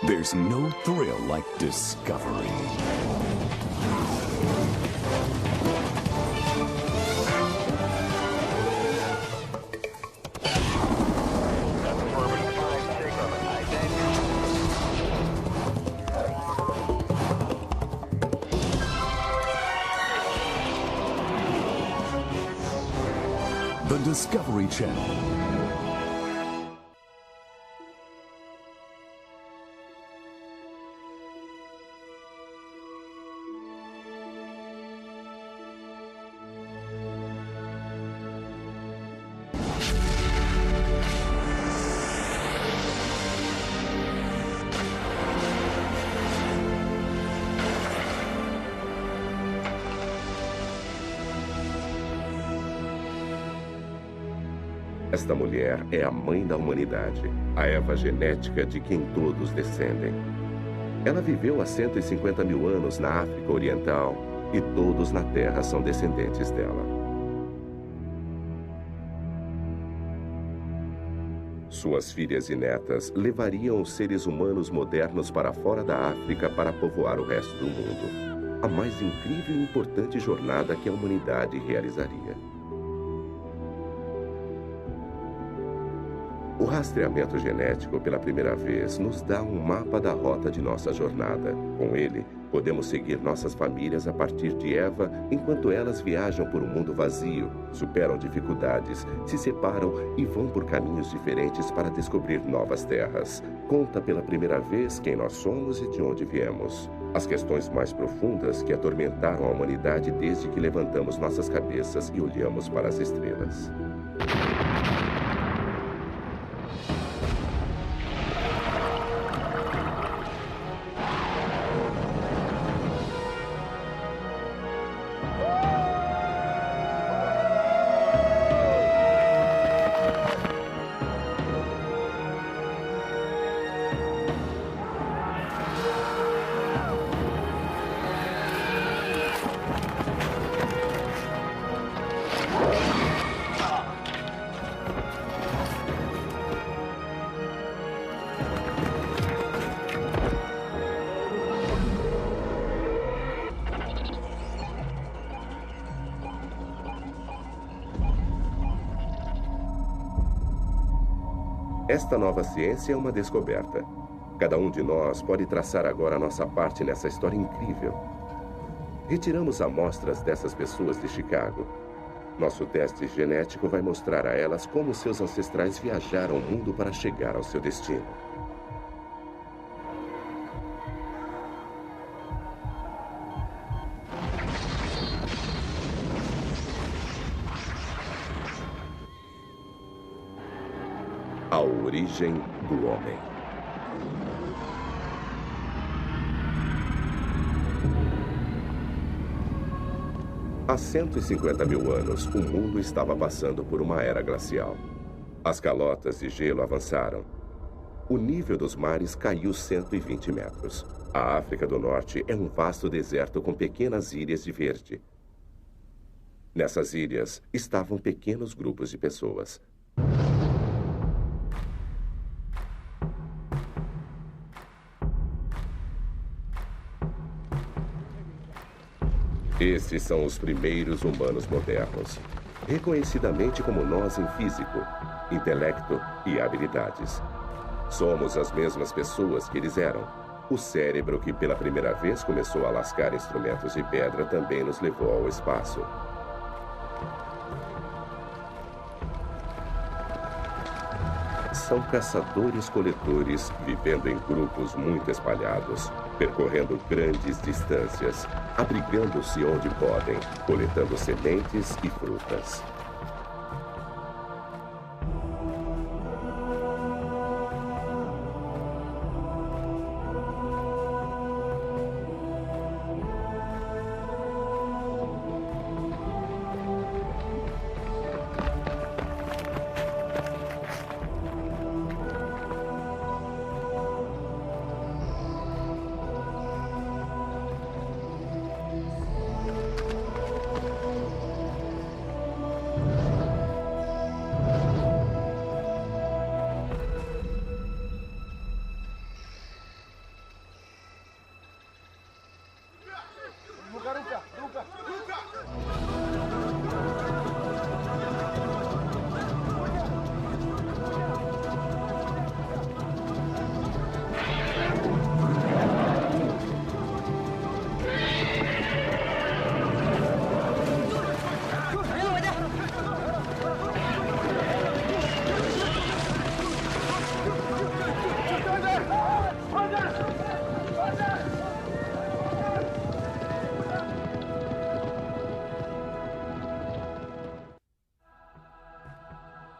There's no thrill like discovery. The Discovery Channel. Esta mulher é a mãe da humanidade, a Eva genética de quem todos descendem. Ela viveu há 150 mil anos na África Oriental e todos na Terra são descendentes dela. Suas filhas e netas levariam os seres humanos modernos para fora da África para povoar o resto do mundo. A mais incrível e importante jornada que a humanidade realizaria. O rastreamento genético, pela primeira vez, nos dá um mapa da rota de nossa jornada. Com ele, podemos seguir nossas famílias a partir de Eva, enquanto elas viajam por um mundo vazio, superam dificuldades, se separam e vão por caminhos diferentes para descobrir novas terras. Conta pela primeira vez quem nós somos e de onde viemos. As questões mais profundas que atormentaram a humanidade desde que levantamos nossas cabeças e olhamos para as estrelas. Esta nova ciência é uma descoberta. Cada um de nós pode traçar agora a nossa parte nessa história incrível. Retiramos amostras dessas pessoas de Chicago. Nosso teste genético vai mostrar a elas como seus ancestrais viajaram o mundo para chegar ao seu destino. A origem do homem. Há 150 mil anos, o mundo estava passando por uma era glacial. As calotas de gelo avançaram. O nível dos mares caiu 120 metros. A África do Norte é um vasto deserto com pequenas ilhas de verde. Nessas ilhas estavam pequenos grupos de pessoas. Estes são os primeiros humanos modernos, reconhecidamente como nós em físico, intelecto e habilidades. Somos as mesmas pessoas que eles eram. O cérebro que pela primeira vez começou a lascar instrumentos de pedra também nos levou ao espaço. São caçadores-coletores vivendo em grupos muito espalhados, percorrendo grandes distâncias, abrigando-se onde podem, coletando sementes e frutas.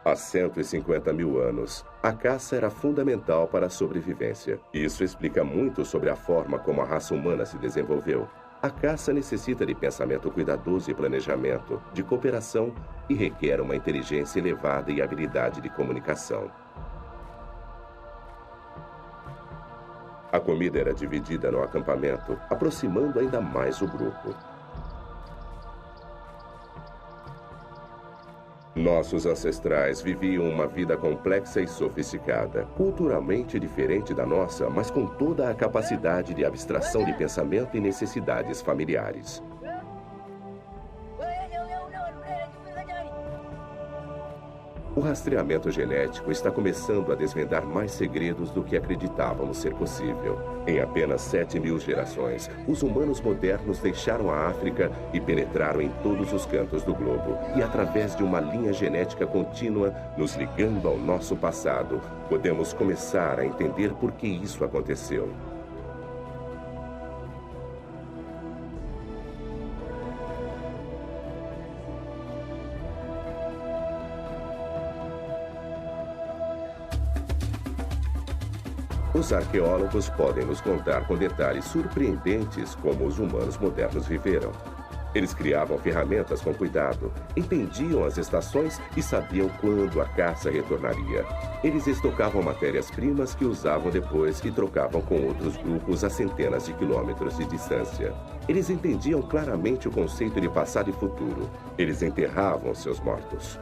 Há 150 mil anos, a caça era fundamental para a sobrevivência. Isso explica muito sobre a forma como a raça humana se desenvolveu. A caça necessita de pensamento cuidadoso e planejamento, de cooperação e requer uma inteligência elevada e habilidade de comunicação. A comida era dividida no acampamento, aproximando ainda mais o grupo. Nossos ancestrais viviam uma vida complexa e sofisticada, culturalmente diferente da nossa, mas com toda a capacidade de abstração de pensamento e necessidades familiares. O rastreamento genético está começando a desvendar mais segredos do que acreditávamos ser possível. Em apenas 7.000 gerações, os humanos modernos deixaram a África e penetraram em todos os cantos do globo. E através de uma linha genética contínua, nos ligando ao nosso passado, podemos começar a entender por que isso aconteceu. Os arqueólogos podem nos contar com detalhes surpreendentes como os humanos modernos viveram. Eles criavam ferramentas com cuidado, entendiam as estações e sabiam quando a caça retornaria. Eles estocavam matérias-primas que usavam depois e trocavam com outros grupos a centenas de quilômetros de distância. Eles entendiam claramente o conceito de passado e futuro. Eles enterravam seus mortos.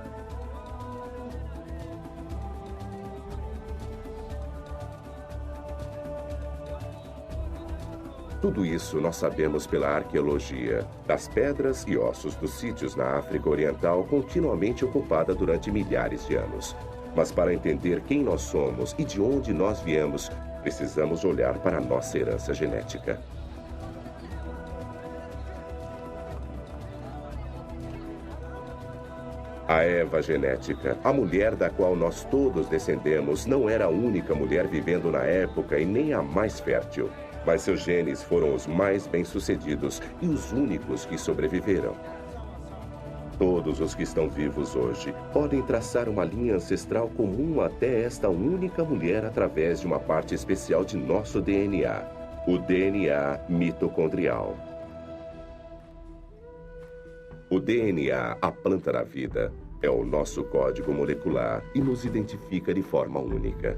Tudo isso nós sabemos pela arqueologia, das pedras e ossos dos sítios na África Oriental continuamente ocupada durante milhares de anos. Mas para entender quem nós somos e de onde nós viemos, precisamos olhar para a nossa herança genética. A Eva genética, a mulher da qual nós todos descendemos, não era a única mulher vivendo na época e nem a mais fértil. Mas seus genes foram os mais bem-sucedidos e os únicos que sobreviveram. Todos os que estão vivos hoje podem traçar uma linha ancestral comum até esta única mulher através de uma parte especial de nosso DNA, o DNA mitocondrial. O DNA, a planta da vida, é o nosso código molecular e nos identifica de forma única.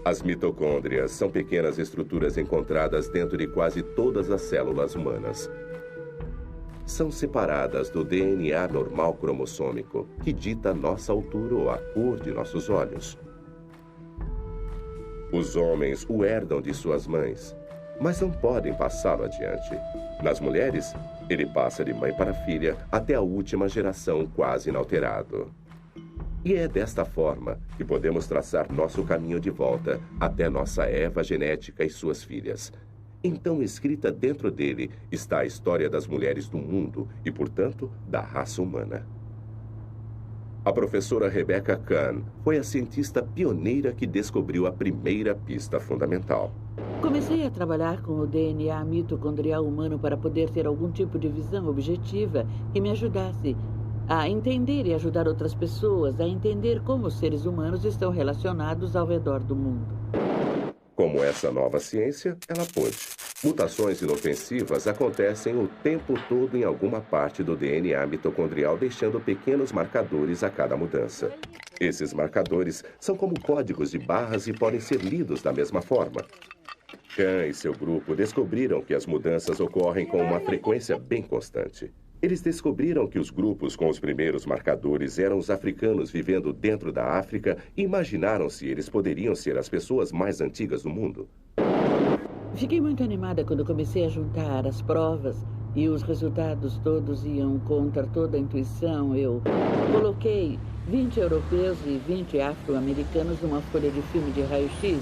As mitocôndrias são pequenas estruturas encontradas dentro de quase todas as células humanas. São separadas do DNA normal cromossômico, que dita nossa altura ou a cor de nossos olhos. Os homens o herdam de suas mães, mas não podem passá-lo adiante. Nas mulheres, ele passa de mãe para filha até a última geração quase inalterado. E é desta forma que podemos traçar nosso caminho de volta até nossa Eva genética e suas filhas. Então, escrita dentro dele está a história das mulheres do mundo e, portanto, da raça humana. A professora Rebecca Kahn foi a cientista pioneira que descobriu a primeira pista fundamental. Comecei a trabalhar com o DNA mitocondrial humano para poder ter algum tipo de visão objetiva que me ajudasse a entender e ajudar outras pessoas a entender como os seres humanos estão relacionados ao redor do mundo. Como essa nova ciência, ela pôde. Mutações inofensivas acontecem o tempo todo em alguma parte do DNA mitocondrial, deixando pequenos marcadores a cada mudança. Esses marcadores são como códigos de barras e podem ser lidos da mesma forma. Kahn e seu grupo descobriram que as mudanças ocorrem com uma frequência bem constante. Eles descobriram que os grupos com os primeiros marcadores eram os africanos vivendo dentro da África e imaginaram se eles poderiam ser as pessoas mais antigas do mundo. Fiquei muito animada quando comecei a juntar as provas e os resultados todos iam contra toda a intuição. Eu coloquei 20 europeus e 20 afro-americanos numa folha de filme de raio-x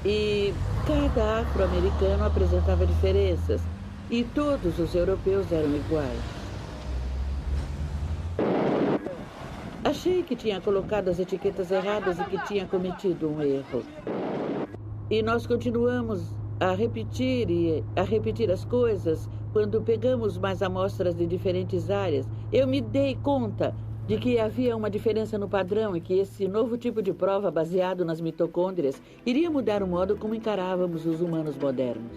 e cada afro-americano apresentava diferenças. E todos os europeus eram iguais. Achei que tinha colocado as etiquetas erradas e que tinha cometido um erro. E nós continuamos a repetir as coisas quando pegamos mais amostras de diferentes áreas. Eu me dei conta de que havia uma diferença no padrão e que esse novo tipo de prova baseado nas mitocôndrias iria mudar o modo como encarávamos os humanos modernos.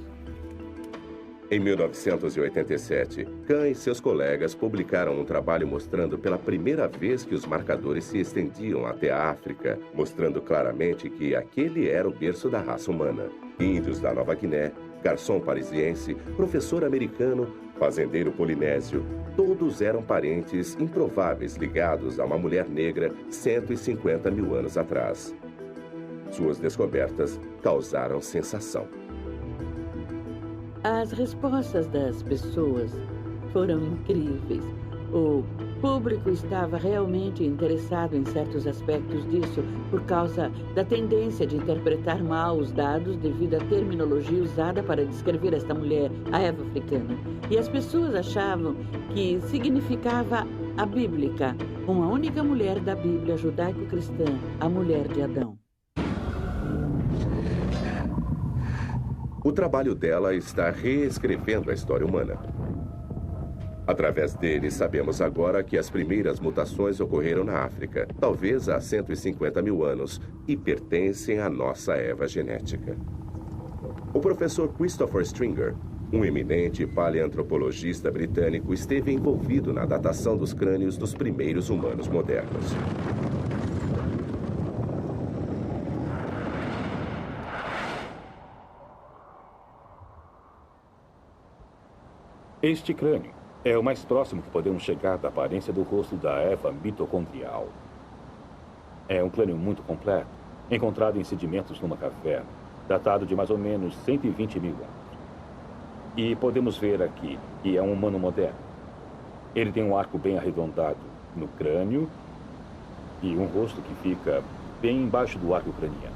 Em 1987, Kahn e seus colegas publicaram um trabalho mostrando pela primeira vez que os marcadores se estendiam até a África, mostrando claramente que aquele era o berço da raça humana. Índios da Nova Guiné, garçom parisiense, professor americano, fazendeiro polinésio, todos eram parentes improváveis ligados a uma mulher negra 150 mil anos atrás. Suas descobertas causaram sensação. As respostas das pessoas foram incríveis. O público estava realmente interessado em certos aspectos disso por causa da tendência de interpretar mal os dados devido à terminologia usada para descrever esta mulher, a Eva africana. E as pessoas achavam que significava a bíblica, uma única mulher da Bíblia judaico-cristã, a mulher de Adão. O trabalho dela está reescrevendo a história humana. Através dele, sabemos agora que as primeiras mutações ocorreram na África, talvez há 150 mil anos, e pertencem à nossa Eva genética. O professor Christopher Stringer, um eminente paleantropologista britânico, esteve envolvido na datação dos crânios dos primeiros humanos modernos. Este crânio é o mais próximo que podemos chegar da aparência do rosto da Eva mitocondrial. É um crânio muito completo, encontrado em sedimentos numa caverna, datado de mais ou menos 120 mil anos. E podemos ver aqui que é um humano moderno. Ele tem um arco bem arredondado no crânio e um rosto que fica bem embaixo do arco craniano.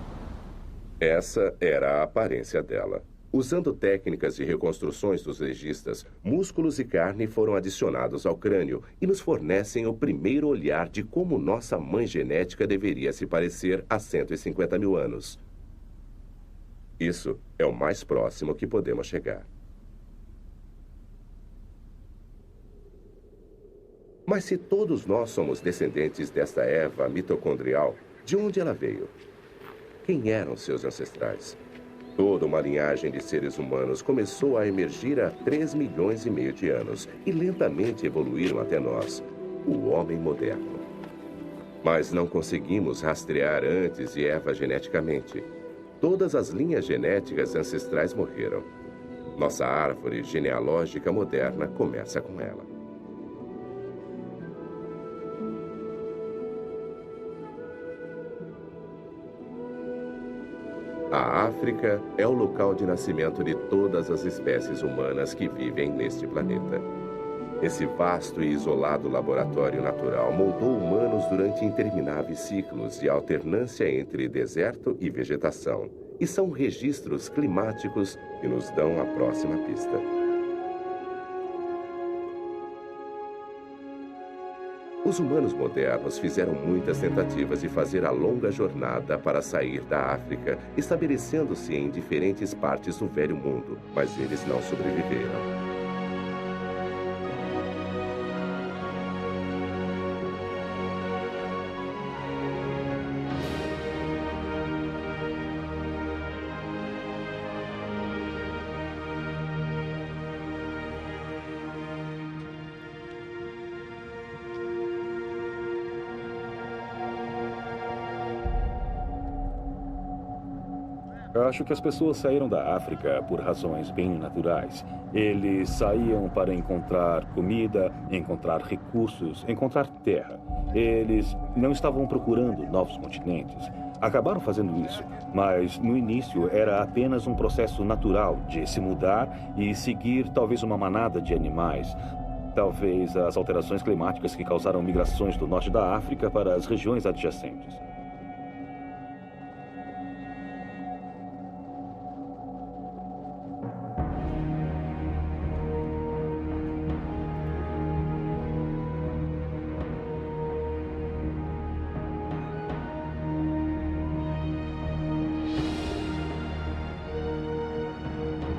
Essa era a aparência dela. Usando técnicas de reconstruções dos legistas, músculos e carne foram adicionados ao crânio e nos fornecem o primeiro olhar de como nossa mãe genética deveria se parecer há 150 mil anos. Isso é o mais próximo que podemos chegar. Mas se todos nós somos descendentes desta Eva mitocondrial, de onde ela veio? Quem eram seus ancestrais? Toda uma linhagem de seres humanos começou a emergir há 3 milhões e meio de anos e lentamente evoluíram até nós, o homem moderno. Mas não conseguimos rastrear antes de Eva geneticamente. Todas as linhas genéticas ancestrais morreram. Nossa árvore genealógica moderna começa com ela. A África é o local de nascimento de todas as espécies humanas que vivem neste planeta. Esse vasto e isolado laboratório natural moldou humanos durante intermináveis ciclos de alternância entre deserto e vegetação, e são registros climáticos que nos dão a próxima pista. Os humanos modernos fizeram muitas tentativas de fazer a longa jornada para sair da África, estabelecendo-se em diferentes partes do Velho Mundo, mas eles não sobreviveram. Acho que as pessoas saíram da África por razões bem naturais. Eles saíam para encontrar comida, encontrar recursos, encontrar terra. Eles não estavam procurando novos continentes. Acabaram fazendo isso, mas no início era apenas um processo natural de se mudar e seguir talvez uma manada de animais. Talvez as alterações climáticas que causaram migrações do norte da África para as regiões adjacentes.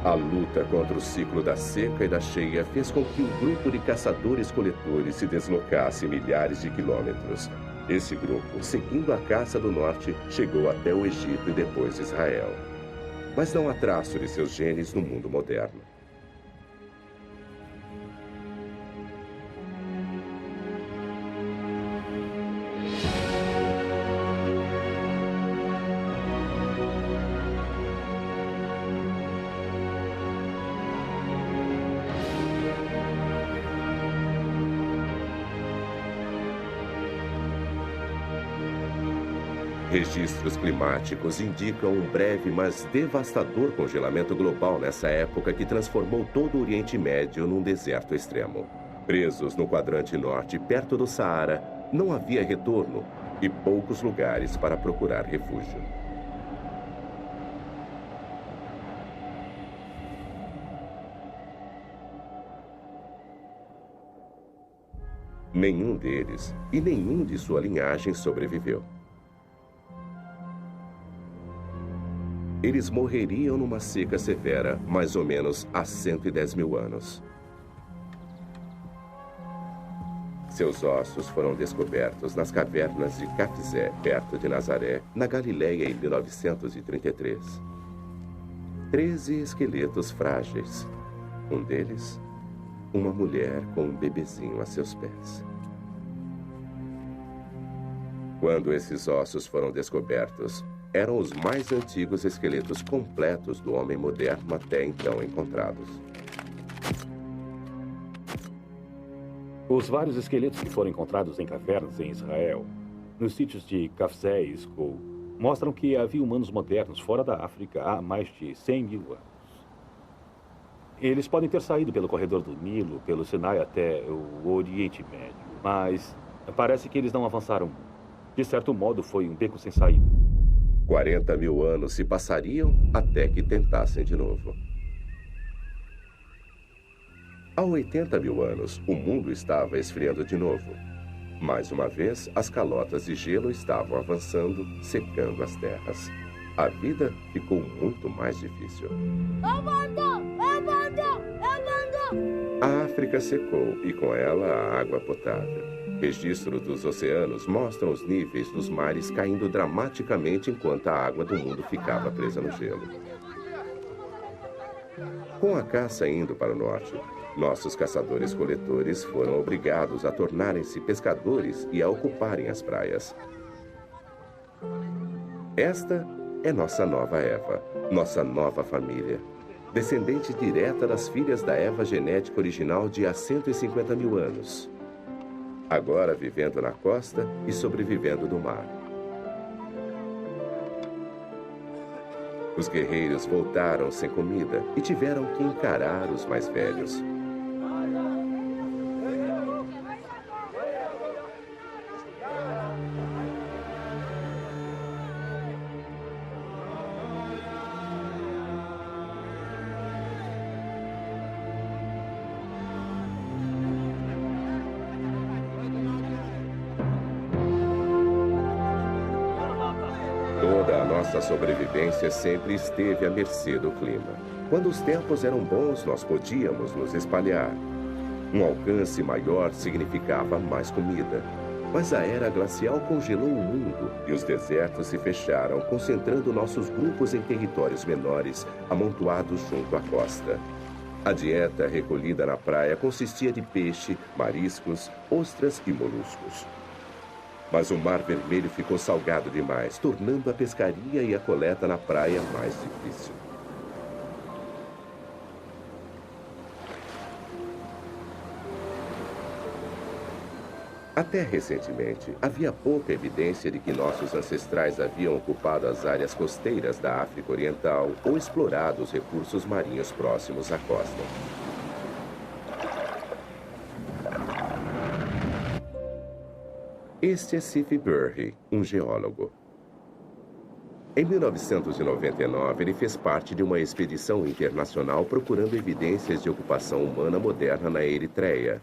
A luta contra o ciclo da seca e da cheia fez com que um grupo de caçadores-coletores se deslocasse milhares de quilômetros. Esse grupo, seguindo a caça do norte, chegou até o Egito e depois Israel. Mas não há traço de seus genes no mundo moderno. Registros climáticos indicam um breve, mas devastador congelamento global nessa época que transformou todo o Oriente Médio num deserto extremo. Presos no quadrante norte, perto do Saara, não havia retorno e poucos lugares para procurar refúgio. Nenhum deles e nenhum de sua linhagem sobreviveu. Eles morreriam numa seca severa, mais ou menos há 110 mil anos. Seus ossos foram descobertos nas cavernas de Cafzé, perto de Nazaré, na Galileia, em 1933. 13 esqueletos frágeis. Um deles, uma mulher com um bebezinho a seus pés. Quando esses ossos foram descobertos, eram os mais antigos esqueletos completos do homem moderno até então encontrados. Os vários esqueletos que foram encontrados em cavernas em Israel, nos sítios de Cafzé e Skol, mostram que havia humanos modernos fora da África há mais de 100 mil anos. Eles podem ter saído pelo corredor do Nilo, pelo Sinai até o Oriente Médio, mas parece que eles não avançaram muito. De certo modo, foi um beco sem saída. 40 mil anos se passariam até que tentassem de novo. Há 80 mil anos, o mundo estava esfriando de novo. Mais uma vez, as calotas de gelo estavam avançando, secando as terras. A vida ficou muito mais difícil. A África secou e com ela a água potável. Registros dos oceanos mostram os níveis dos mares caindo dramaticamente enquanto a água do mundo ficava presa no gelo. Com a caça indo para o norte, nossos caçadores-coletores foram obrigados a tornarem-se pescadores e a ocuparem as praias. Esta é nossa nova Eva, nossa nova família, descendente direta das filhas da Eva genética original de há 150 mil anos. Agora vivendo na costa e sobrevivendo no mar. Os guerreiros voltaram sem comida e tiveram que encarar os mais velhos. Toda a nossa sobrevivência sempre esteve à mercê do clima. Quando os tempos eram bons, nós podíamos nos espalhar. Um alcance maior significava mais comida. Mas a era glacial congelou o mundo e os desertos se fecharam, concentrando nossos grupos em territórios menores, amontoados junto à costa. A dieta recolhida na praia consistia de peixe, mariscos, ostras e moluscos. Mas o Mar Vermelho ficou salgado demais, tornando a pescaria e a coleta na praia mais difícil. Até recentemente, havia pouca evidência de que nossos ancestrais haviam ocupado as áreas costeiras da África Oriental ou explorado os recursos marinhos próximos à costa. Este é Sif Burhi, um geólogo. Em 1999, ele fez parte de uma expedição internacional procurando evidências de ocupação humana moderna na Eritreia.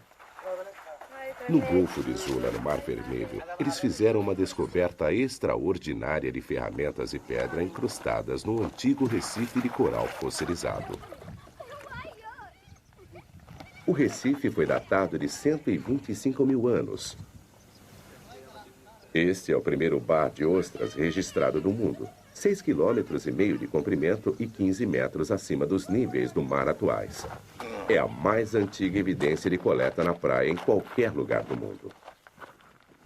No Golfo de Zula, no Mar Vermelho, eles fizeram uma descoberta extraordinária de ferramentas e pedra incrustadas no antigo recife de coral fossilizado. O Recife foi datado de 125 mil anos. Este é o primeiro bar de ostras registrado no mundo. 6,5 km de comprimento e 15 metros acima dos níveis do mar atuais. É a mais antiga evidência de coleta na praia em qualquer lugar do mundo.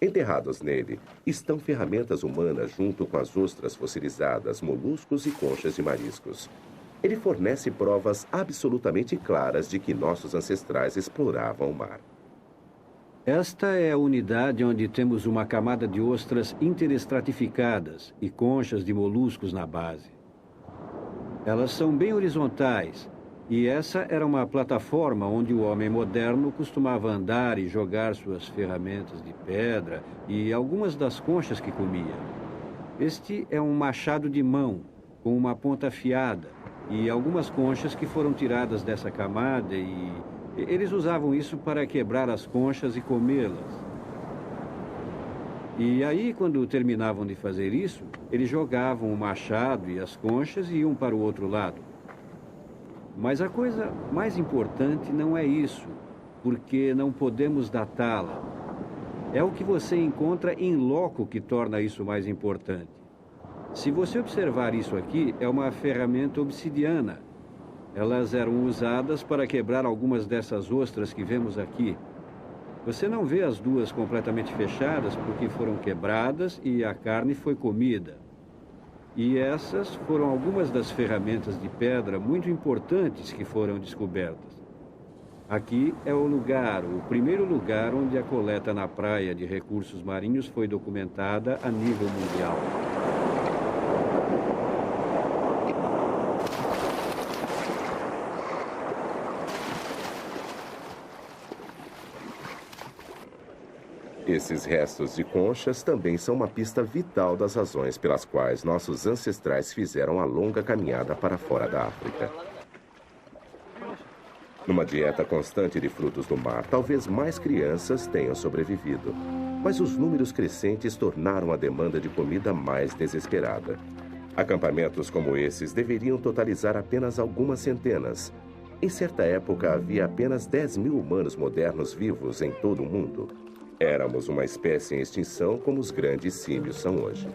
Enterrados nele estão ferramentas humanas junto com as ostras fossilizadas, moluscos e conchas de mariscos. Ele fornece provas absolutamente claras de que nossos ancestrais exploravam o mar. Esta é a unidade onde temos uma camada de ostras interestratificadas e conchas de moluscos na base. Elas são bem horizontais, e essa era uma plataforma onde o homem moderno costumava andar e jogar suas ferramentas de pedra e algumas das conchas que comia. Este é um machado de mão, com uma ponta afiada, e algumas conchas que foram tiradas dessa camada e eles usavam isso para quebrar as conchas e comê-las. E aí, quando terminavam de fazer isso, eles jogavam o machado e as conchas e iam para o outro lado. Mas a coisa mais importante não é isso, porque não podemos datá-la. É o que você encontra em loco que torna isso mais importante. Se você observar isso aqui, é uma ferramenta obsidiana. Elas eram usadas para quebrar algumas dessas ostras que vemos aqui. Você não vê as duas completamente fechadas porque foram quebradas e a carne foi comida. E essas foram algumas das ferramentas de pedra muito importantes que foram descobertas. Aqui é o primeiro lugar onde a coleta na praia de recursos marinhos foi documentada a nível mundial. Esses restos de conchas também são uma pista vital das razões pelas quais nossos ancestrais fizeram a longa caminhada para fora da África. Numa dieta constante de frutos do mar, talvez mais crianças tenham sobrevivido. Mas os números crescentes tornaram a demanda de comida mais desesperada. Acampamentos como esses deveriam totalizar apenas algumas centenas. Em certa época, havia apenas 10 mil humanos modernos vivos em todo o mundo. Éramos uma espécie em extinção como os grandes símios são hoje.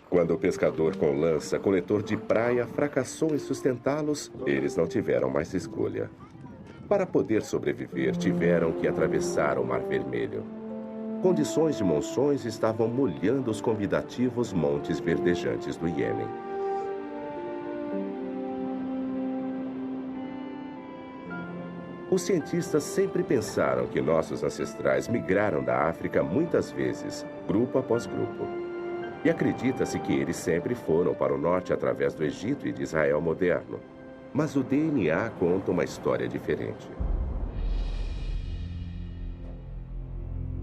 Quando o pescador com lança, coletor de praia, fracassou em sustentá-los, eles não tiveram mais escolha. Para poder sobreviver, tiveram que atravessar o Mar Vermelho. Condições de monções estavam molhando os convidativos montes verdejantes do Iêmen. Os cientistas sempre pensaram que nossos ancestrais migraram da África muitas vezes, grupo após grupo. E acredita-se que eles sempre foram para o norte através do Egito e de Israel moderno. Mas o DNA conta uma história diferente.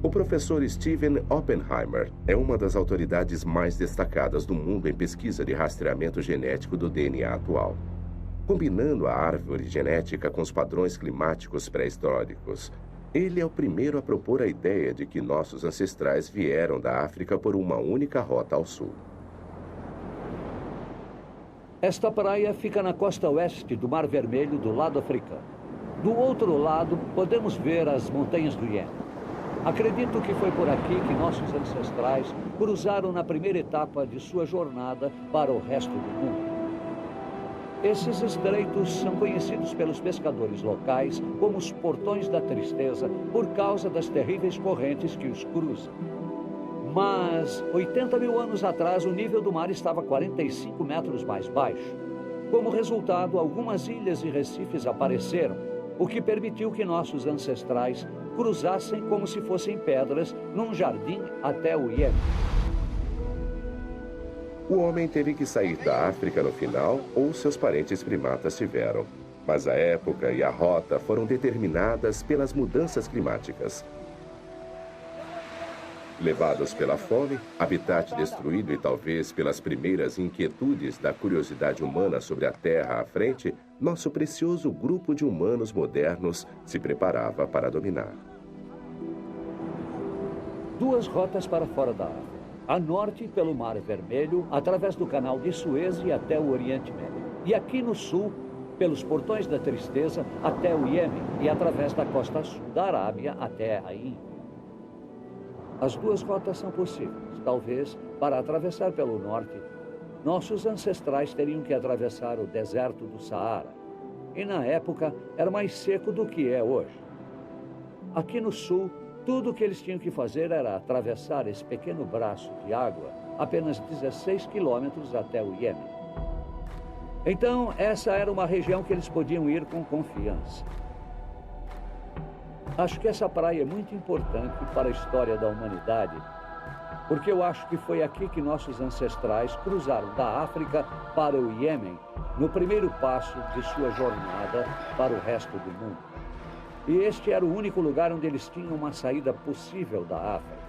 O professor Steven Oppenheimer é uma das autoridades mais destacadas do mundo em pesquisa de rastreamento genético do DNA atual. Combinando a árvore genética com os padrões climáticos pré-históricos, ele é o primeiro a propor a ideia de que nossos ancestrais vieram da África por uma única rota ao sul. Esta praia fica na costa oeste do Mar Vermelho, do lado africano. Do outro lado, podemos ver as montanhas do Iêmen. Acredito que foi por aqui que nossos ancestrais cruzaram na primeira etapa de sua jornada para o resto do mundo. Esses estreitos são conhecidos pelos pescadores locais como os Portões da Tristeza por causa das terríveis correntes que os cruzam. Mas 80 mil anos atrás, o nível do mar estava 45 metros mais baixo. Como resultado, algumas ilhas e recifes apareceram, o que permitiu que nossos ancestrais cruzassem como se fossem pedras num jardim até o Iêmen. O homem teve que sair da África no final, ou seus parentes primatas tiveram. Mas a época e a rota foram determinadas pelas mudanças climáticas. Levados pela fome, habitat destruído e talvez pelas primeiras inquietudes da curiosidade humana sobre a Terra à frente, nosso precioso grupo de humanos modernos se preparava para dominar. duas rotas para fora da África. A norte, pelo Mar Vermelho, através do Canal de Suez e até o Oriente Médio. E aqui no sul, pelos Portões da Tristeza até o Iêmen e através da costa sul da Arábia até a Índia. As duas rotas são possíveis. Talvez, para atravessar pelo norte, nossos ancestrais teriam que atravessar o deserto do Saara. E na época era mais seco do que é hoje. Aqui no sul, tudo o que eles tinham que fazer era atravessar esse pequeno braço de água, apenas 16 quilômetros até o Iêmen. Então, essa era uma região que eles podiam ir com confiança. Acho que essa praia é muito importante para a história da humanidade, porque eu acho que foi aqui que nossos ancestrais cruzaram da África para o Iêmen, no primeiro passo de sua jornada para o resto do mundo. E este era o único lugar onde eles tinham uma saída possível da África.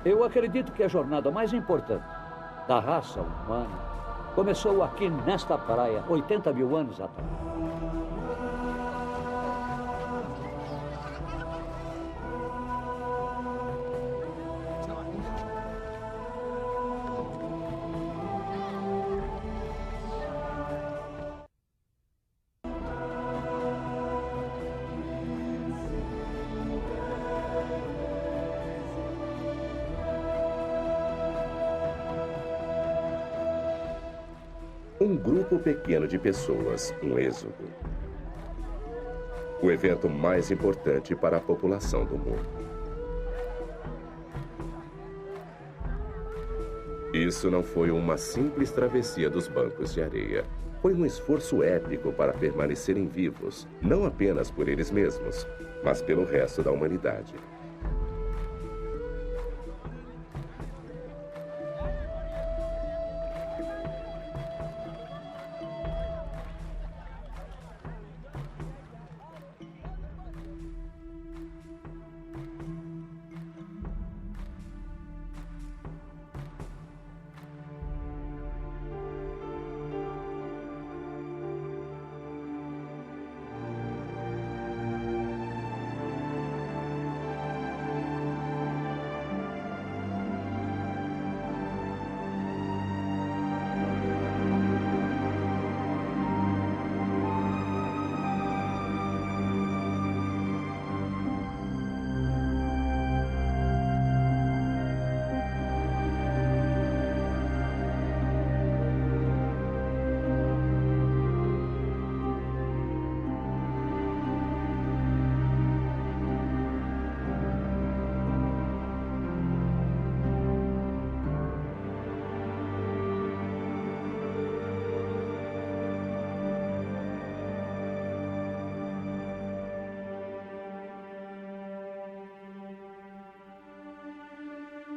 Eu acredito que a jornada mais importante da raça humana começou aqui nesta praia, 80 mil anos atrás. Um grupo pequeno de pessoas, um êxodo. O evento mais importante para a população do mundo. Isso não foi uma simples travessia dos bancos de areia. Foi um esforço épico para permanecerem vivos, não apenas por eles mesmos, mas pelo resto da humanidade.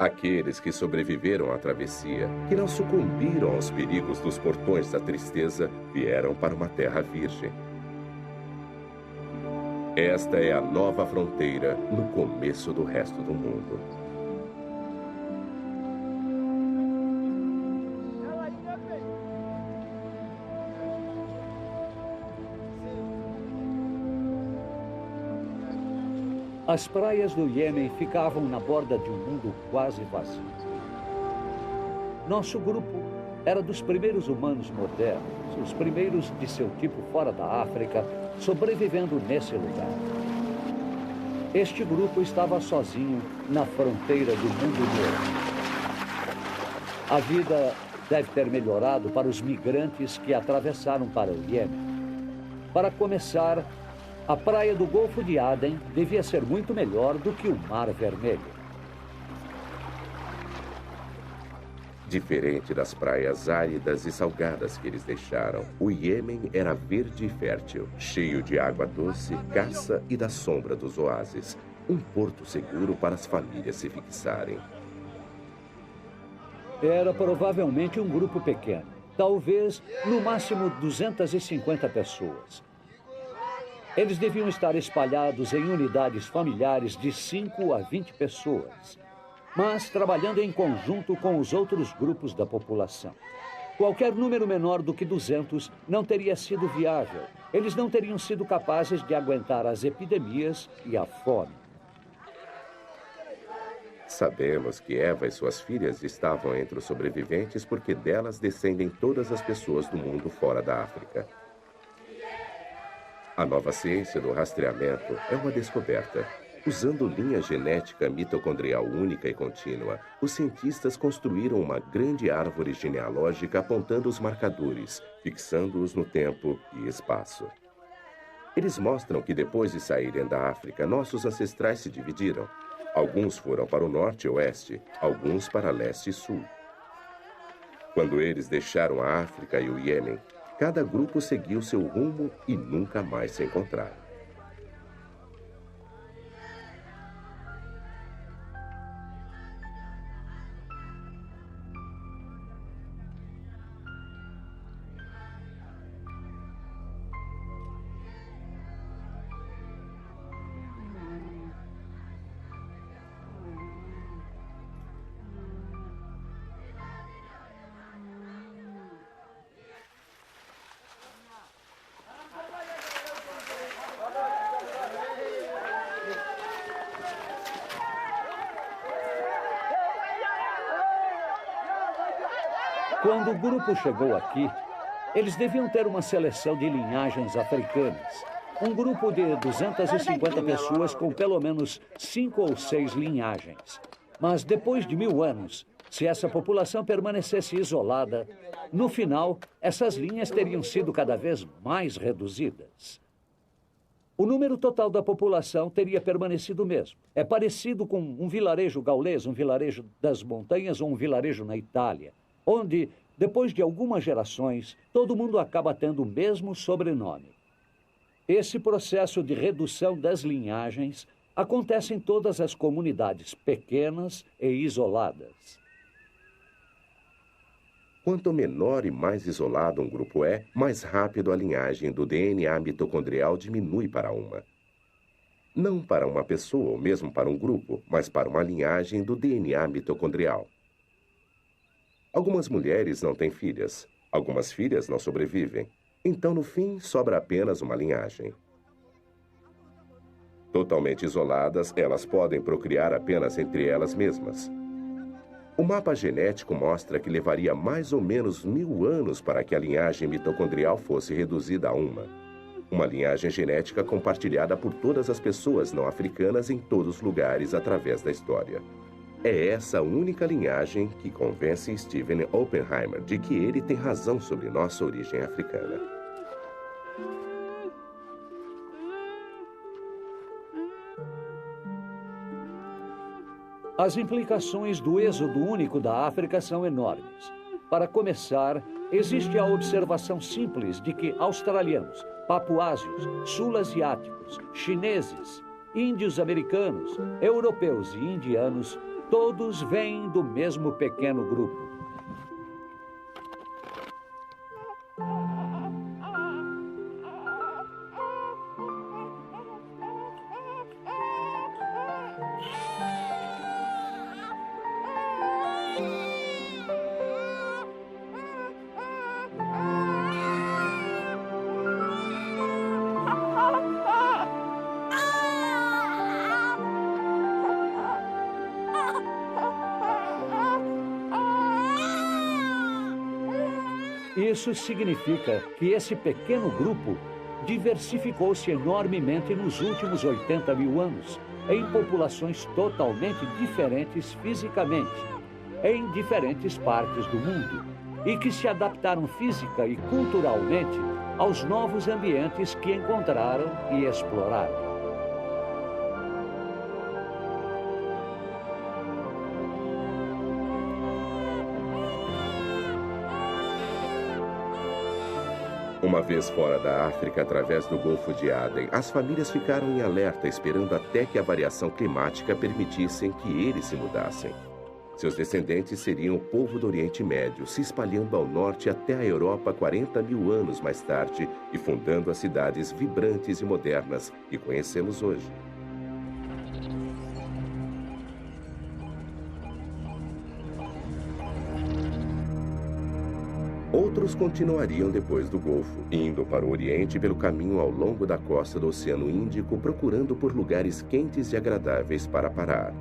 Aqueles que sobreviveram à travessia, que não sucumbiram aos perigos dos portões da tristeza, vieram para uma terra virgem. Esta é a nova fronteira no começo do resto do mundo. As praias do Iêmen ficavam na borda de um mundo quase vazio. Nosso grupo era dos primeiros humanos modernos, os primeiros de seu tipo fora da África, sobrevivendo nesse lugar. Este grupo estava sozinho na fronteira do mundo novo. A vida deve ter melhorado para os migrantes que atravessaram para o Iêmen. Para começar, a praia do Golfo de Aden devia ser muito melhor do que o Mar Vermelho. Diferente das praias áridas e salgadas que eles deixaram, o Iêmen era verde e fértil, cheio de água doce, caça e da sombra dos oásis. Um porto seguro para as famílias se fixarem. Era provavelmente um grupo pequeno, talvez no máximo 250 pessoas. Eles deviam estar espalhados em unidades familiares de 5 a 20 pessoas, mas trabalhando em conjunto com os outros grupos da população. Qualquer número menor do que 200 não teria sido viável. Eles não teriam sido capazes de aguentar as epidemias e a fome. Sabemos que Eva e suas filhas estavam entre os sobreviventes porque delas descendem todas as pessoas do mundo fora da África. A nova ciência do rastreamento é uma descoberta. Usando linha genética mitocondrial única e contínua, os cientistas construíram uma grande árvore genealógica apontando os marcadores, fixando-os no tempo e espaço. Eles mostram que depois de saírem da África, nossos ancestrais se dividiram. Alguns foram para o norte e oeste, alguns para leste e sul. Quando eles deixaram a África e o Iêmen, cada grupo seguiu seu rumo e nunca mais se encontraram. Quando o grupo chegou aqui, eles deviam ter uma seleção de linhagens africanas. Um grupo de 250 pessoas com pelo menos 5 ou 6 linhagens. Mas depois de 1000 anos, se essa população permanecesse isolada, no final, essas linhas teriam sido cada vez mais reduzidas. O número total da população teria permanecido o mesmo. É parecido com um vilarejo gaulês, um vilarejo das montanhas ou um vilarejo na Itália, onde, depois de algumas gerações, todo mundo acaba tendo o mesmo sobrenome. Esse processo de redução das linhagens acontece em todas as comunidades pequenas e isoladas. Quanto menor e mais isolado um grupo é, mais rápido a linhagem do DNA mitocondrial diminui para uma. Não para uma pessoa ou mesmo para um grupo, mas para uma linhagem do DNA mitocondrial. Algumas mulheres não têm filhas, algumas filhas não sobrevivem. Então, no fim, sobra apenas uma linhagem. Totalmente isoladas, elas podem procriar apenas entre elas mesmas. O mapa genético mostra que levaria mais ou menos 1000 anos para que a linhagem mitocondrial fosse reduzida a uma. Uma linhagem genética compartilhada por todas as pessoas não africanas em todos os lugares através da história. É essa única linhagem que convence Stephen Oppenheimer de que ele tem razão sobre nossa origem africana. As implicações do êxodo único da África são enormes. Para começar, existe a observação simples de que australianos, papuásios, sul-asiáticos, chineses, índios americanos, europeus e indianos todos vêm do mesmo pequeno grupo. Isso significa que esse pequeno grupo diversificou-se enormemente nos últimos 80.000 anos, em populações totalmente diferentes fisicamente, em diferentes partes do mundo, e que se adaptaram física e culturalmente aos novos ambientes que encontraram e exploraram. Uma vez fora da África, através do Golfo de Aden, as famílias ficaram em alerta, esperando até que a variação climática permitissem que eles se mudassem. Seus descendentes seriam o povo do Oriente Médio, se espalhando ao norte até a Europa 40.000 anos mais tarde e fundando as cidades vibrantes e modernas que conhecemos hoje. Outros continuariam depois do Golfo, indo para o Oriente pelo caminho ao longo da costa do Oceano Índico, procurando por lugares quentes e agradáveis para parar.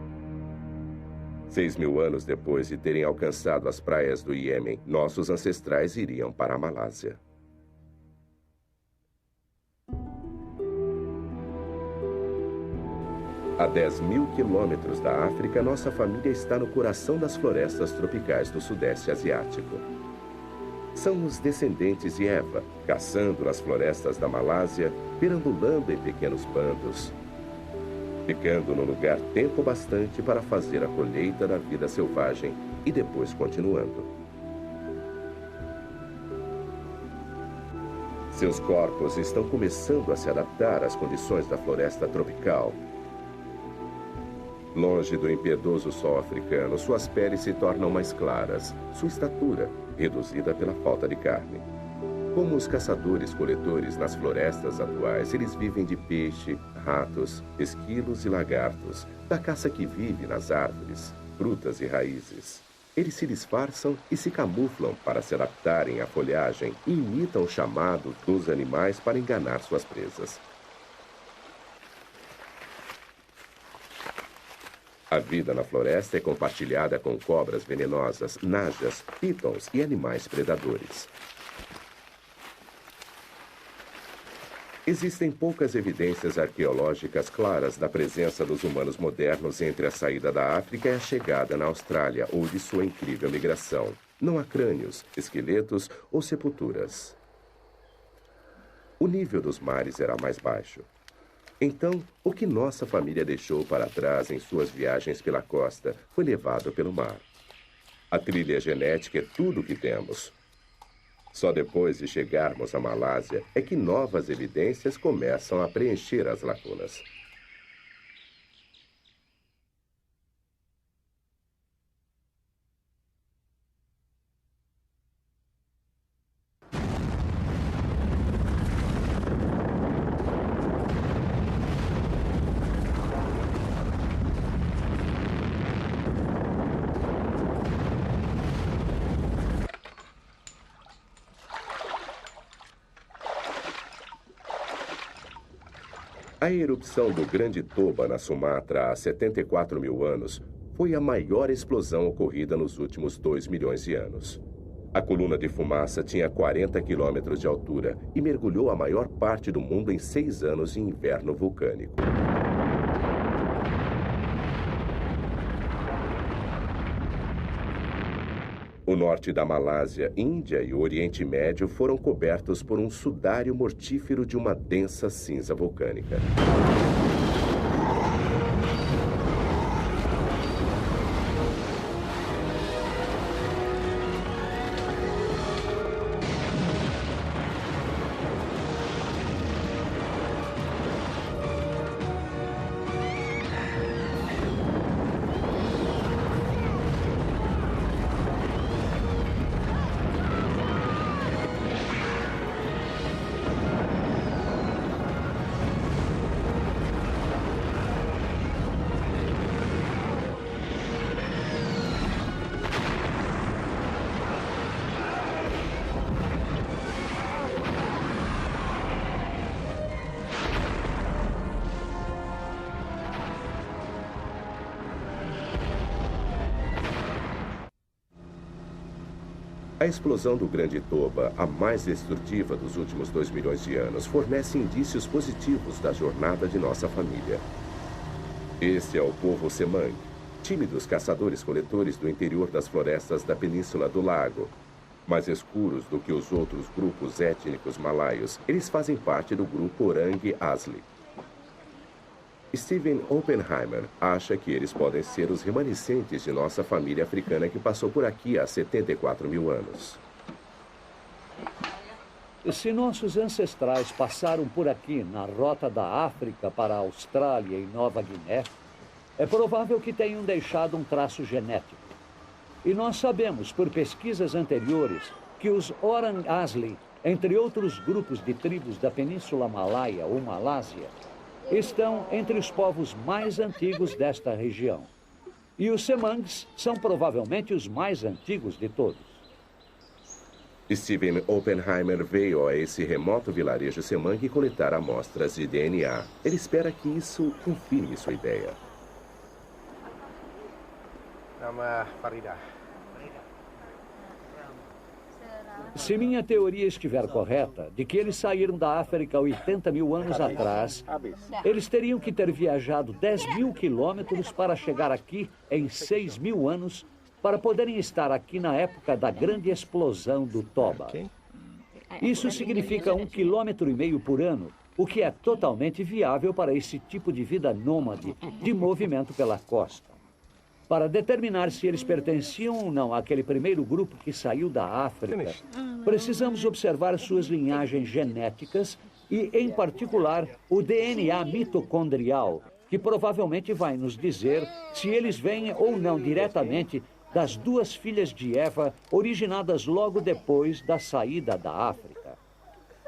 6.000 anos depois de terem alcançado as praias do Iêmen, nossos ancestrais iriam para a Malásia. A 10.000 quilômetros da África, nossa família está no coração das florestas tropicais do Sudeste Asiático. São os descendentes de Eva, caçando nas florestas da Malásia, perambulando em pequenos bandos, ficando no lugar tempo bastante para fazer a colheita da vida selvagem e depois continuando. Seus corpos estão começando a se adaptar às condições da floresta tropical. Longe do impiedoso sol africano, suas peles se tornam mais claras, sua estatura reduzida pela falta de carne. Como os caçadores-coletores nas florestas atuais, eles vivem de peixe, ratos, esquilos e lagartos, da caça que vive nas árvores, frutas e raízes. Eles se disfarçam e se camuflam para se adaptarem à folhagem e imitam o chamado dos animais para enganar suas presas. A vida na floresta é compartilhada com cobras venenosas, najas, pitons e animais predadores. Existem poucas evidências arqueológicas claras da presença dos humanos modernos entre a saída da África e a chegada na Austrália ou de sua incrível migração. Não há crânios, esqueletos ou sepulturas. O nível dos mares era mais baixo. Então, o que nossa família deixou para trás em suas viagens pela costa foi levado pelo mar. A trilha genética é tudo o que temos. Só depois de chegarmos à Malásia é que novas evidências começam a preencher as lacunas. A erupção do Grande Toba, na Sumatra, há 74.000 anos, foi a maior explosão ocorrida nos últimos 2 milhões de anos. A coluna de fumaça tinha 40 quilômetros de altura e mergulhou a maior parte do mundo em 6 anos de inverno vulcânico. O norte da Malásia, Índia e o Oriente Médio foram cobertos por um sudário mortífero de uma densa cinza vulcânica. A explosão do Grande Toba, a mais destrutiva dos últimos 2 milhões de anos, fornece indícios positivos da jornada de nossa família. Este é o povo Semang, tímidos caçadores-coletores do interior das florestas da Península do Lago. Mais escuros do que os outros grupos étnicos malaios, eles fazem parte do grupo Orang Asli. Steven Oppenheimer acha que eles podem ser os remanescentes de nossa família africana que passou por aqui há 74.000 anos. Se nossos ancestrais passaram por aqui na rota da África para a Austrália e Nova Guiné, é provável que tenham deixado um traço genético. E nós sabemos, por pesquisas anteriores, que os Orang Asli, entre outros grupos de tribos da Península Malaia ou Malásia, estão entre os povos mais antigos desta região. E os Semangs são provavelmente os mais antigos de todos. Steven Oppenheimer veio a esse remoto vilarejo Semang coletar amostras de DNA. Ele espera que isso confirme sua ideia. Nama Farida. Se minha teoria estiver correta, de que eles saíram da África 80 mil anos atrás, eles teriam que ter viajado 10 mil quilômetros para chegar aqui em 6 mil anos, para poderem estar aqui na época da grande explosão do Toba. Isso significa 1,5 km por ano, o que é totalmente viável para esse tipo de vida nômade, de movimento pela costa. Para determinar se eles pertenciam ou não àquele primeiro grupo que saiu da África, precisamos observar suas linhagens genéticas e, em particular, o DNA mitocondrial, que provavelmente vai nos dizer se eles vêm ou não diretamente das 2 filhas de Eva, originadas logo depois da saída da África.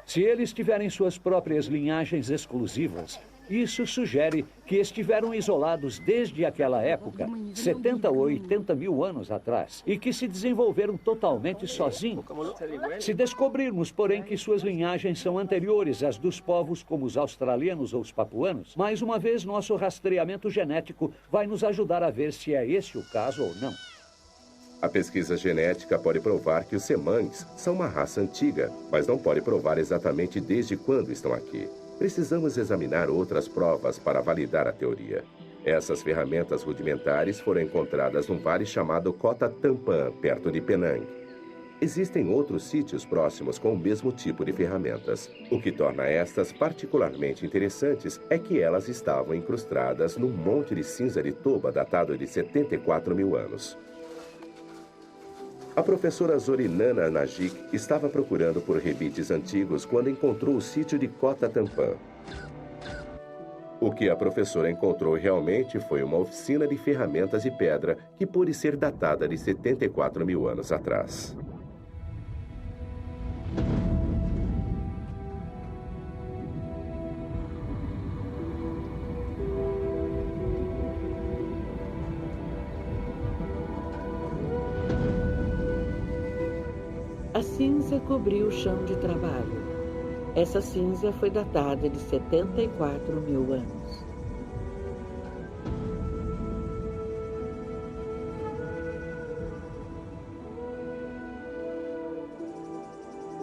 Se eles tiverem suas próprias linhagens exclusivas, isso sugere que estiveram isolados desde aquela época, 70 ou 80 mil anos atrás, e que se desenvolveram totalmente sozinhos. Se descobrirmos, porém, que suas linhagens são anteriores às dos povos como os australianos ou os papuanos, mais uma vez nosso rastreamento genético vai nos ajudar a ver se é esse o caso ou não. A pesquisa genética pode provar que os Semangs são uma raça antiga, mas não pode provar exatamente desde quando estão aqui. Precisamos examinar outras provas para validar a teoria. Essas ferramentas rudimentares foram encontradas num vale chamado Kota Tampan, perto de Penang. Existem outros sítios próximos com o mesmo tipo de ferramentas. O que torna estas particularmente interessantes é que elas estavam incrustadas num monte de cinza de Toba datado de 74 mil anos. A professora Zorinana Najik estava procurando por rebites antigos quando encontrou o sítio de Kota Tampan. O que a professora encontrou realmente foi uma oficina de ferramentas de pedra que pôde ser datada de 74 mil anos atrás. A cinza cobriu o chão de trabalho. Essa cinza foi datada de 74 mil anos.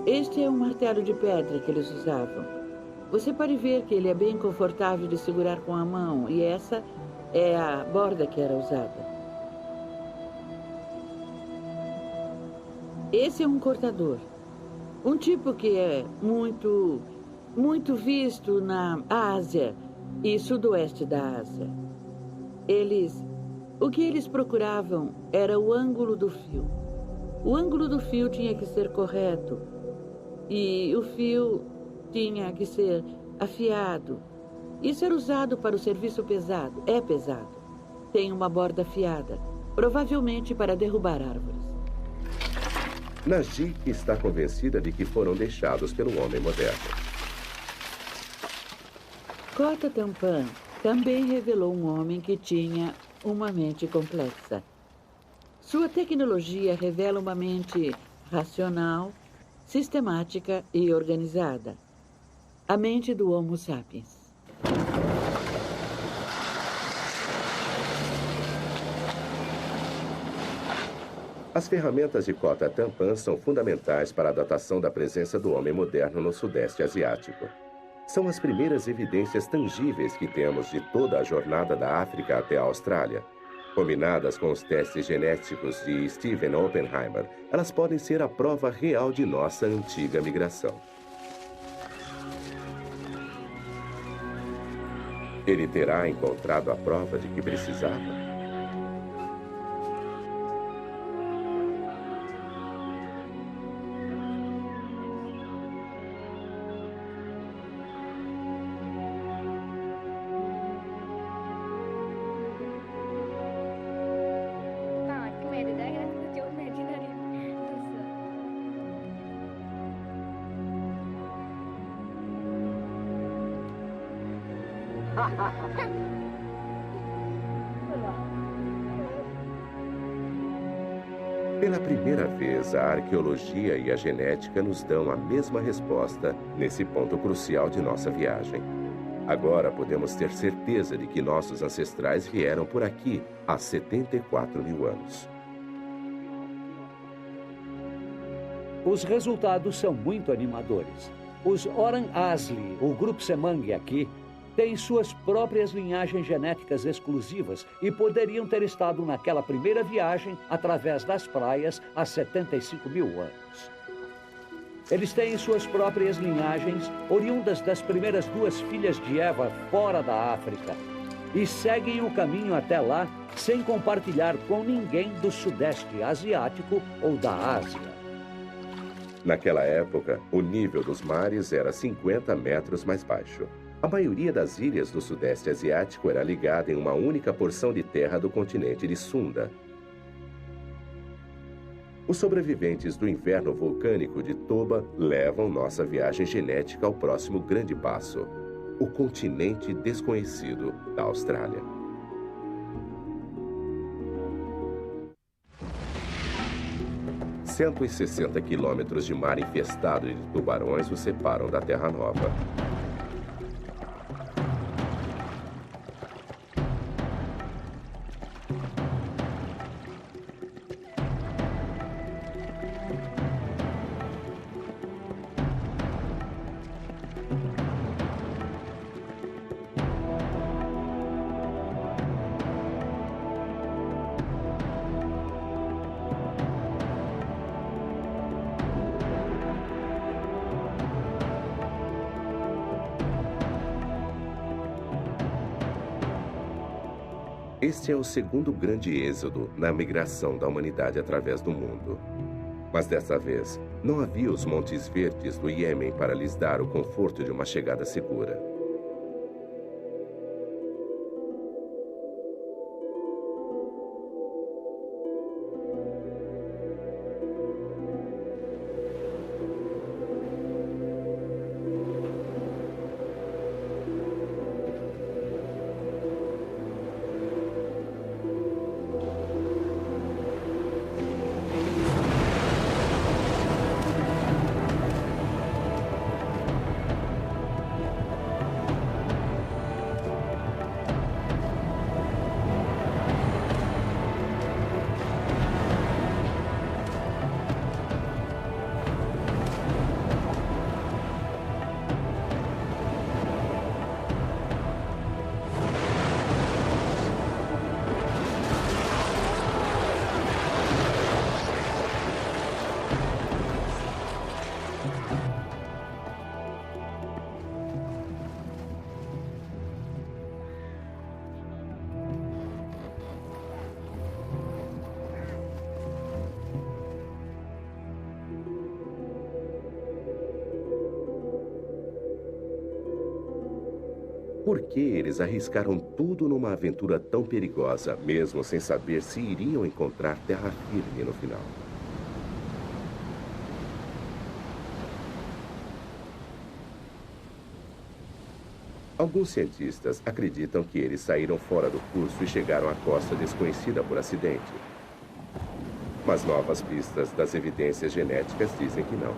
Este é um martelo de pedra que eles usavam. Você pode ver que ele é bem confortável de segurar com a mão, e essa é a borda que era usada. Esse é um cortador. Um tipo que é muito visto na Ásia e sudoeste da Ásia. O que eles procuravam era o ângulo do fio. O ângulo do fio tinha que ser correto e o fio tinha que ser afiado. Isso era usado para o serviço pesado. É pesado. Tem uma borda afiada, provavelmente para derrubar árvores. Najik está convencida de que foram deixados pelo homem moderno. Kota Tampan também revelou um homem que tinha uma mente complexa. Sua tecnologia revela uma mente racional, sistemática e organizada. A mente do Homo sapiens. As ferramentas de Kota Tampan são fundamentais para a datação da presença do homem moderno no Sudeste Asiático. São as primeiras evidências tangíveis que temos de toda a jornada da África até a Austrália. Combinadas com os testes genéticos de Steven Oppenheimer, elas podem ser a prova real de nossa antiga migração. Ele terá encontrado a prova de que precisava? Pela primeira vez, a arqueologia e a genética nos dão a mesma resposta nesse ponto crucial de nossa viagem. Agora podemos ter certeza de que nossos ancestrais vieram por aqui há 74 mil anos. Os resultados são muito animadores. Os Orang Asli, o grupo Semang aqui, têm suas próprias linhagens genéticas exclusivas e poderiam ter estado naquela primeira viagem através das praias há 75 mil anos. Eles têm suas próprias linhagens oriundas das primeiras duas filhas de Eva fora da África e seguem o caminho até lá sem compartilhar com ninguém do Sudeste Asiático ou da Ásia. Naquela época, o nível dos mares era 50 metros mais baixo. A maioria das ilhas do Sudeste Asiático era ligada em uma única porção de terra do continente de Sunda. Os sobreviventes do inverno vulcânico de Toba levam nossa viagem genética ao próximo grande passo, o continente desconhecido da Austrália. Cento e 160 quilômetros de mar infestado de tubarões os separam da Terra Nova. Este é o segundo grande êxodo na migração da humanidade através do mundo. Mas desta vez, não havia os Montes Verdes do Iêmen para lhes dar o conforto de uma chegada segura. Por que eles arriscaram tudo numa aventura tão perigosa, mesmo sem saber se iriam encontrar terra firme no final? Alguns cientistas acreditam que eles saíram fora do curso e chegaram à costa desconhecida por acidente. Mas novas pistas das evidências genéticas dizem que não.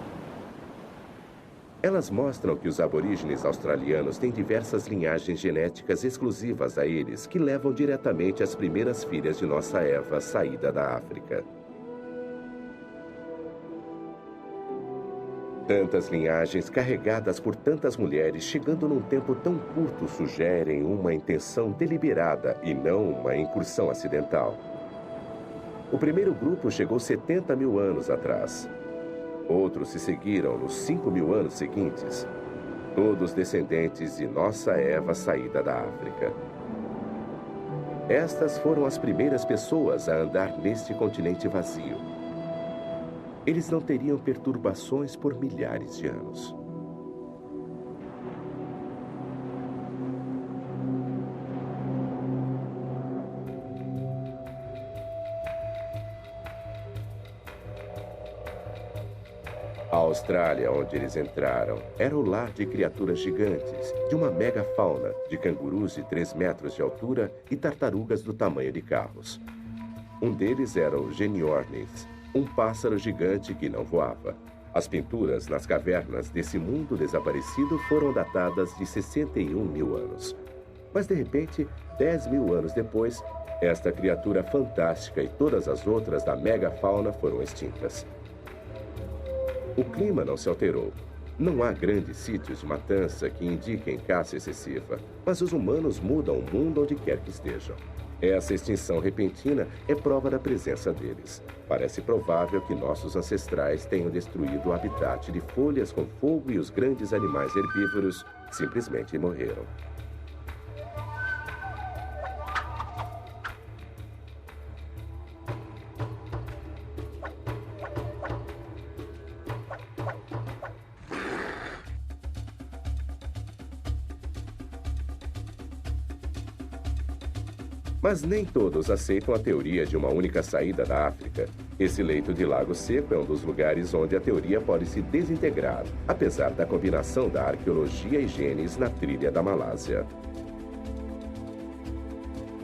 Elas mostram que os aborígenes australianos têm diversas linhagens genéticas exclusivas a eles, que levam diretamente às primeiras filhas de nossa Eva saída da África. Tantas linhagens carregadas por tantas mulheres, chegando num tempo tão curto, sugerem uma intenção deliberada e não uma incursão acidental. O primeiro grupo chegou 70 mil anos atrás. Outros se seguiram nos 5 mil anos seguintes, todos descendentes de nossa Eva saída da África. Estas foram as primeiras pessoas a andar neste continente vazio. Eles não teriam perturbações por milhares de anos. A Austrália, onde eles entraram, era o lar de criaturas gigantes, de uma megafauna, de cangurus de 3 metros de altura e tartarugas do tamanho de carros. Um deles era o Geniornis, um pássaro gigante que não voava. As pinturas nas cavernas desse mundo desaparecido foram datadas de 61 mil anos. Mas, de repente, 10 mil anos depois, esta criatura fantástica e todas as outras da megafauna foram extintas. O clima não se alterou. Não há grandes sítios de matança que indiquem caça excessiva, mas os humanos mudam o mundo onde quer que estejam. Essa extinção repentina é prova da presença deles. Parece provável que nossos ancestrais tenham destruído o habitat de folhas com fogo e os grandes animais herbívoros simplesmente morreram. Mas nem todos aceitam a teoria de uma única saída da África. Esse leito de lago seco é um dos lugares onde a teoria pode se desintegrar, apesar da combinação da arqueologia e genes na trilha da Malásia.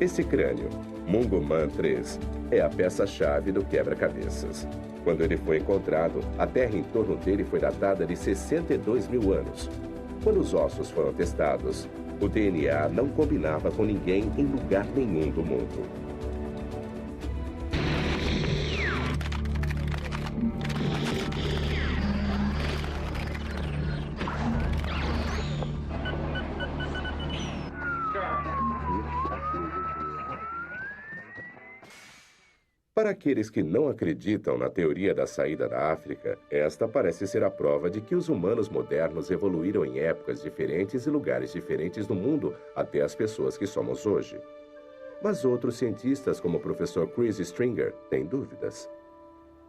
Esse crânio, Munguman III, é a peça-chave do quebra-cabeças. Quando ele foi encontrado, a terra em torno dele foi datada de 62 mil anos. Quando os ossos foram testados, o DNA não combinava com ninguém em lugar nenhum do mundo. Para aqueles que não acreditam na teoria da saída da África, esta parece ser a prova de que os humanos modernos evoluíram em épocas diferentes e lugares diferentes do mundo até as pessoas que somos hoje. Mas outros cientistas, como o professor Chris Stringer, têm dúvidas.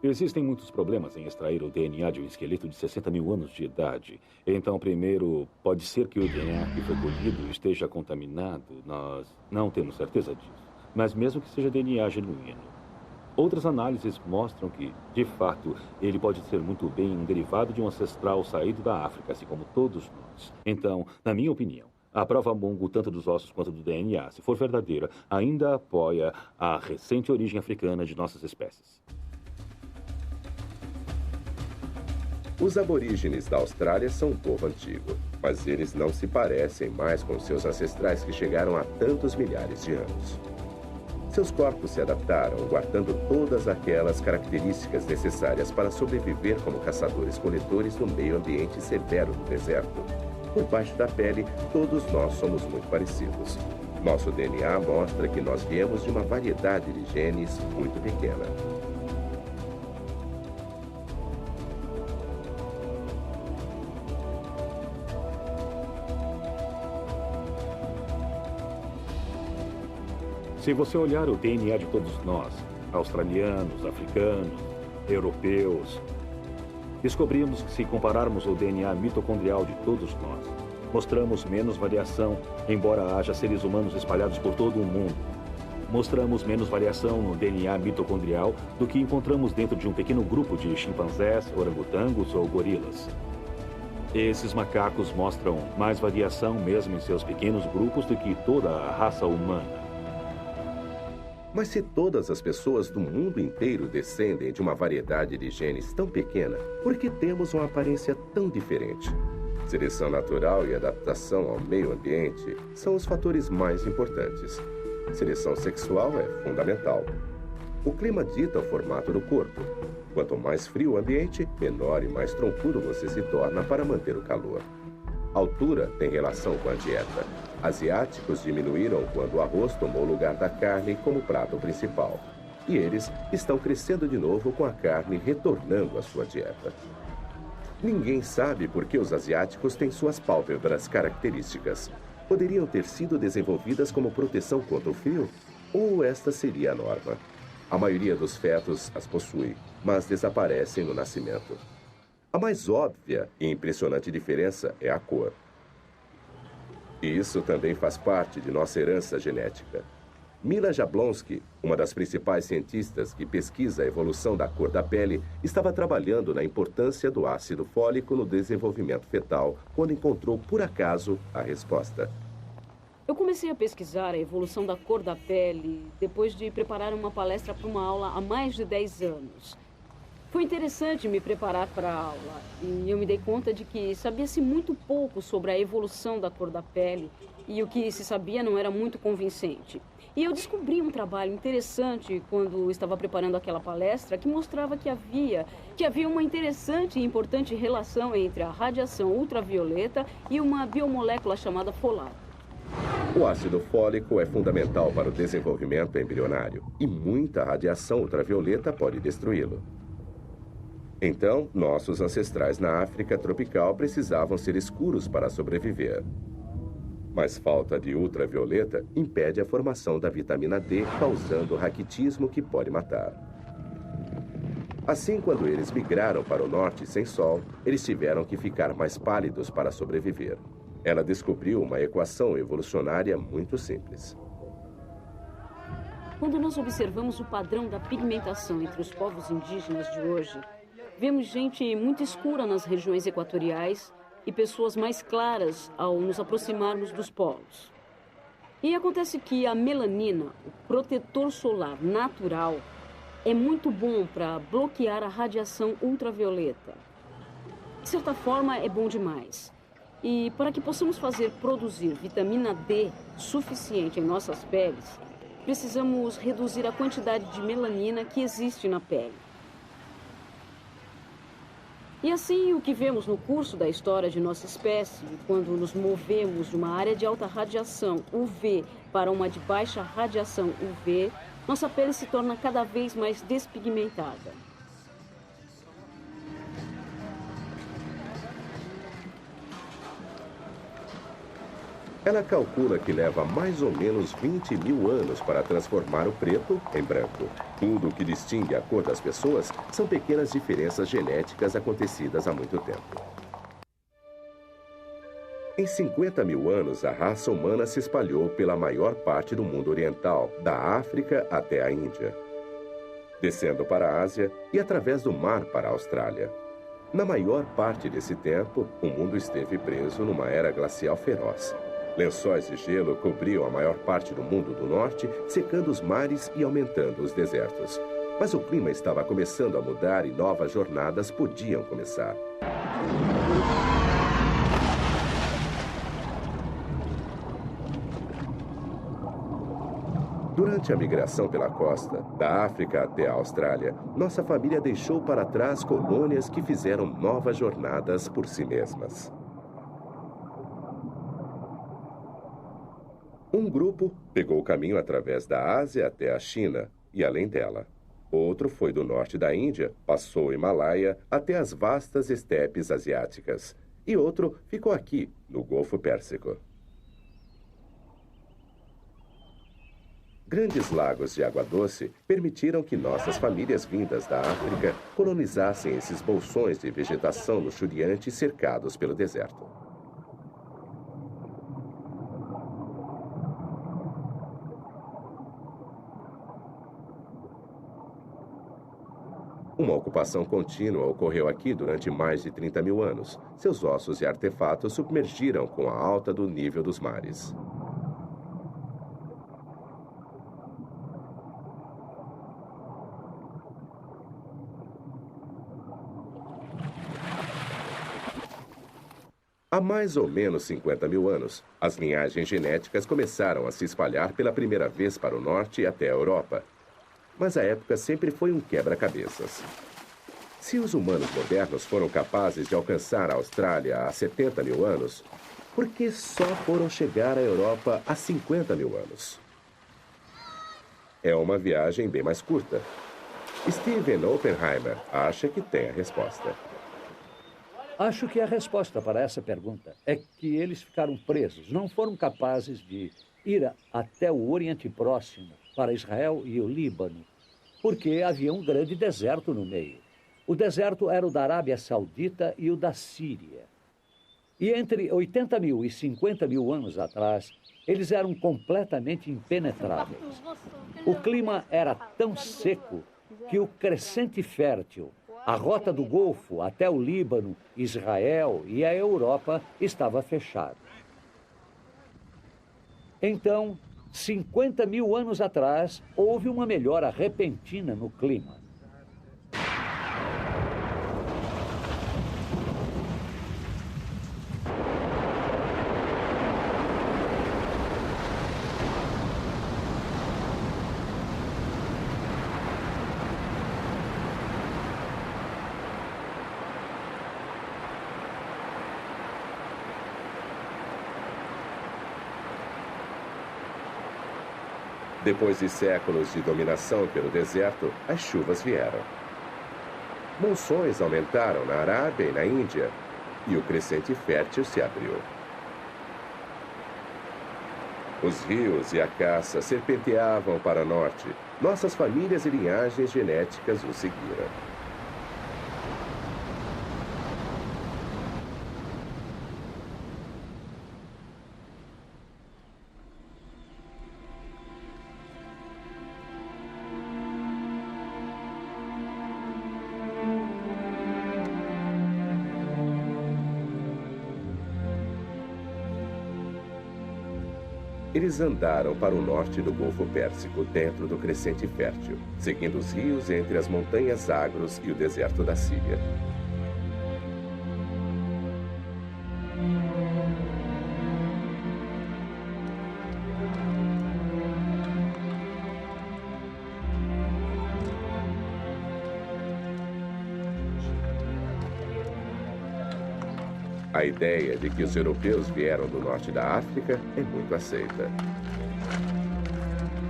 Existem muitos problemas em extrair o DNA de um esqueleto de 60 mil anos de idade. Então, primeiro, pode ser que o DNA que foi colhido esteja contaminado. Nós não temos certeza disso. Mas mesmo que seja DNA genuíno, outras análises mostram que, de fato, ele pode ser muito bem um derivado de um ancestral saído da África, assim como todos nós. Então, na minha opinião, a prova Mungo, tanto dos ossos quanto do DNA, se for verdadeira, ainda apoia a recente origem africana de nossas espécies. Os aborígenes da Austrália são um povo antigo, mas eles não se parecem mais com seus ancestrais que chegaram há tantos milhares de anos. Seus corpos se adaptaram, guardando todas aquelas características necessárias para sobreviver como caçadores-coletores no meio ambiente severo do deserto. Por baixo da pele, todos nós somos muito parecidos. Nosso DNA mostra que nós viemos de uma variedade de genes muito pequena. Se você olhar o DNA de todos nós, australianos, africanos, europeus, descobrimos que se compararmos o DNA mitocondrial de todos nós, mostramos menos variação, embora haja seres humanos espalhados por todo o mundo. Mostramos menos variação no DNA mitocondrial do que encontramos dentro de um pequeno grupo de chimpanzés, orangotangos ou gorilas. Esses macacos mostram mais variação mesmo em seus pequenos grupos do que toda a raça humana. Mas se todas as pessoas do mundo inteiro descendem de uma variedade de genes tão pequena, por que temos uma aparência tão diferente? Seleção natural e adaptação ao meio ambiente são os fatores mais importantes. Seleção sexual é fundamental. O clima dita o formato do corpo. Quanto mais frio o ambiente, menor e mais troncudo você se torna para manter o calor. Altura tem relação com a dieta. Asiáticos diminuíram quando o arroz tomou o lugar da carne como prato principal. E eles estão crescendo de novo com a carne retornando à sua dieta. Ninguém sabe por que os asiáticos têm suas pálpebras características. Poderiam ter sido desenvolvidas como proteção contra o frio? Ou esta seria a norma? A maioria dos fetos as possui, mas desaparecem no nascimento. A mais óbvia e impressionante diferença é a cor. E isso também faz parte de nossa herança genética. Mila Jablonski, uma das principais cientistas que pesquisa a evolução da cor da pele, estava trabalhando na importância do ácido fólico no desenvolvimento fetal, quando encontrou, por acaso, a resposta. Eu comecei a pesquisar a evolução da cor da pele depois de preparar uma palestra para uma aula há mais de 10 anos. Foi interessante me preparar para a aula e eu me dei conta de que sabia-se muito pouco sobre a evolução da cor da pele e o que se sabia não era muito convincente. E eu descobri um trabalho interessante quando estava preparando aquela palestra que mostrava que havia uma interessante e importante relação entre a radiação ultravioleta e uma biomolécula chamada folato. O ácido fólico é fundamental para o desenvolvimento embrionário e muita radiação ultravioleta pode destruí-lo. Então, nossos ancestrais na África tropical precisavam ser escuros para sobreviver. Mas falta de ultravioleta impede a formação da vitamina D, causando raquitismo que pode matar. Assim, quando eles migraram para o norte sem sol, eles tiveram que ficar mais pálidos para sobreviver. Ela descobriu uma equação evolucionária muito simples. Quando nós observamos o padrão da pigmentação entre os povos indígenas de hoje, vemos gente muito escura nas regiões equatoriais e pessoas mais claras ao nos aproximarmos dos polos. E acontece que a melanina, o protetor solar natural, é muito bom para bloquear a radiação ultravioleta. De certa forma, é bom demais. E para que possamos produzir vitamina D suficiente em nossas peles, precisamos reduzir a quantidade de melanina que existe na pele. E assim, o que vemos no curso da história de nossa espécie, quando nos movemos de uma área de alta radiação UV para uma de baixa radiação UV, nossa pele se torna cada vez mais despigmentada. Ela calcula que leva mais ou menos 20 mil anos para transformar o preto em branco. Tudo o que distingue a cor das pessoas são pequenas diferenças genéticas acontecidas há muito tempo. Em 50 mil anos, a raça humana se espalhou pela maior parte do mundo oriental, da África até a Índia, descendo para a Ásia e através do mar para a Austrália. Na maior parte desse tempo, o mundo esteve preso numa era glacial feroz. Lençóis de gelo cobriam a maior parte do mundo do norte, secando os mares e aumentando os desertos. Mas o clima estava começando a mudar e novas jornadas podiam começar. Durante a migração pela costa, da África até a Austrália, nossa família deixou para trás colônias que fizeram novas jornadas por si mesmas. Um grupo pegou o caminho através da Ásia até a China e além dela. Outro foi do norte da Índia, passou o Himalaia até as vastas estepes asiáticas. E outro ficou aqui, no Golfo Pérsico. Grandes lagos de água doce permitiram que nossas famílias vindas da África colonizassem esses bolsões de vegetação luxuriante cercados pelo deserto. Uma ocupação contínua ocorreu aqui durante mais de 30 mil anos. Seus ossos e artefatos submergiram com a alta do nível dos mares. Há mais ou menos 50 mil anos, as linhagens genéticas começaram a se espalhar pela primeira vez para o norte e até a Europa. Mas a época sempre foi um quebra-cabeças. Se os humanos modernos foram capazes de alcançar a Austrália há 70 mil anos, por que só foram chegar à Europa há 50 mil anos? É uma viagem bem mais curta. Steven Oppenheimer acha que tem a resposta. Acho que a resposta para essa pergunta é que eles ficaram presos, não foram capazes de ir até o Oriente Próximo, para Israel e o Líbano, porque havia um grande deserto no meio. O deserto era o da Arábia Saudita e o da Síria. E entre 80 mil e 50 mil anos atrás, eles eram completamente impenetráveis. O clima era tão seco que o crescente fértil, a rota do Golfo até o Líbano, Israel e a Europa estava fechado. Então, 50 mil anos atrás, houve uma melhora repentina no clima. Depois de séculos de dominação pelo deserto, as chuvas vieram. Monções aumentaram na Arábia e na Índia, e o crescente fértil se abriu. Os rios e a caça serpenteavam para o norte. Nossas famílias e linhagens genéticas o seguiram. Eles andaram para o norte do Golfo Pérsico, dentro do crescente fértil, seguindo os rios entre as montanhas Zagros e o deserto da Síria. A ideia de que os europeus vieram do norte da África é muito aceita.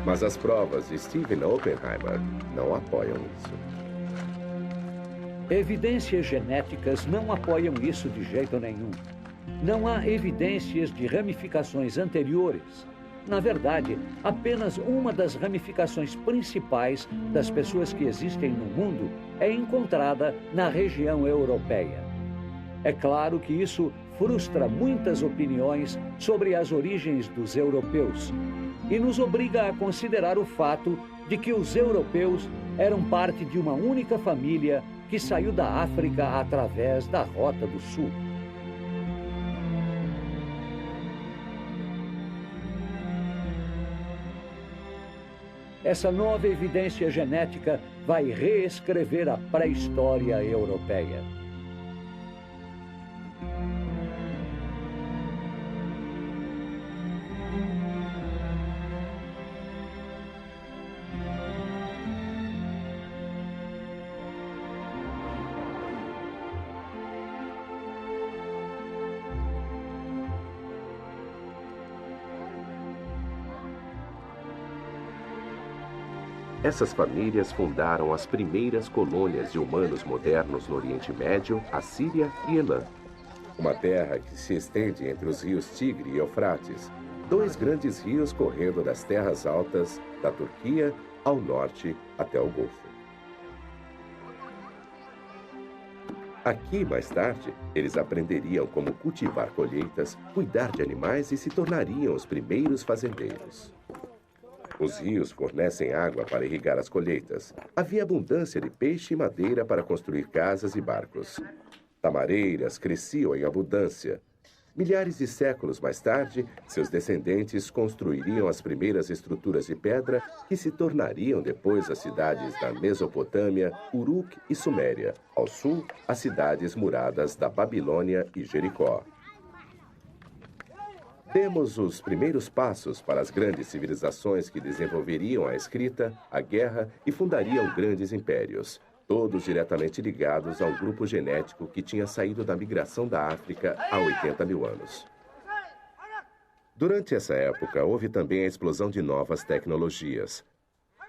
Mas as provas de Stephen Oppenheimer não apoiam isso. Evidências genéticas não apoiam isso de jeito nenhum. Não há evidências de ramificações anteriores. Na verdade, apenas uma das ramificações principais das pessoas que existem no mundo é encontrada na região europeia. É claro que isso frustra muitas opiniões sobre as origens dos europeus e nos obriga a considerar o fato de que os europeus eram parte de uma única família que saiu da África através da Rota do Sul. Essa nova evidência genética vai reescrever a pré-história europeia. Essas famílias fundaram as primeiras colônias de humanos modernos no Oriente Médio, a Síria e Elã. Uma terra que se estende entre os rios Tigre e Eufrates, dois grandes rios correndo das terras altas da Turquia ao norte até o Golfo. Aqui, mais tarde, eles aprenderiam como cultivar colheitas, cuidar de animais e se tornariam os primeiros fazendeiros. Os rios fornecem água para irrigar as colheitas. Havia abundância de peixe e madeira para construir casas e barcos. Tamareiras cresciam em abundância. Milhares de séculos mais tarde, seus descendentes construiriam as primeiras estruturas de pedra que se tornariam depois as cidades da Mesopotâmia, Uruk e Suméria. Ao sul, as cidades muradas da Babilônia e Jericó. Temos os primeiros passos para as grandes civilizações que desenvolveriam a escrita, a guerra e fundariam grandes impérios, todos diretamente ligados ao grupo genético que tinha saído da migração da África há 80 mil anos. Durante essa época, houve também a explosão de novas tecnologias.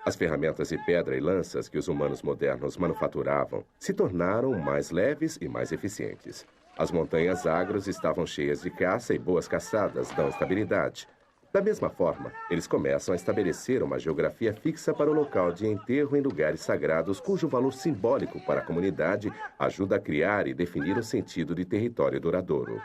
As ferramentas de pedra e lanças que os humanos modernos manufaturavam se tornaram mais leves e mais eficientes. As montanhas Zagros estavam cheias de caça e boas caçadas dão estabilidade. Da mesma forma, eles começam a estabelecer uma geografia fixa para o local de enterro em lugares sagrados cujo valor simbólico para a comunidade ajuda a criar e definir um sentido de território duradouro.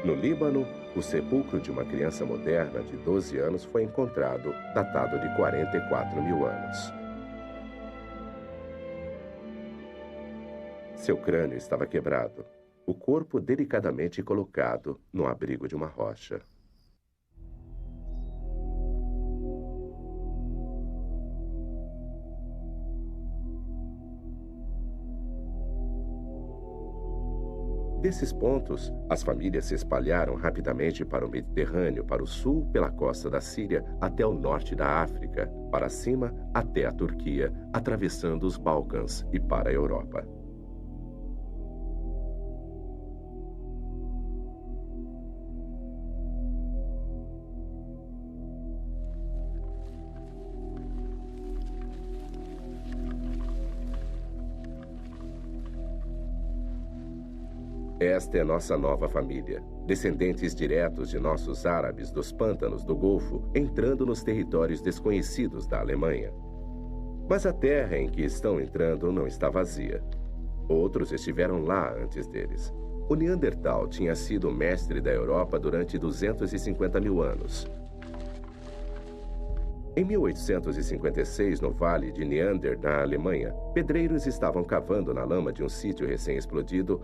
No Líbano, o sepulcro de uma criança moderna de 12 anos foi encontrado, datado de 44 mil anos. Seu crânio estava quebrado, o corpo delicadamente colocado no abrigo de uma rocha. Desses pontos, as famílias se espalharam rapidamente para o Mediterrâneo, para o sul, pela costa da Síria, até o norte da África, para cima, até a Turquia, atravessando os Balcãs e para a Europa. Esta é nossa nova família, descendentes diretos de nossos árabes dos pântanos do Golfo, entrando nos territórios desconhecidos da Alemanha. Mas a terra em que estão entrando não está vazia. Outros estiveram lá antes deles. O Neandertal tinha sido o mestre da Europa durante 250 mil anos. Em 1856, no Vale de Neander, na Alemanha, pedreiros estavam cavando na lama de um sítio recém-explodido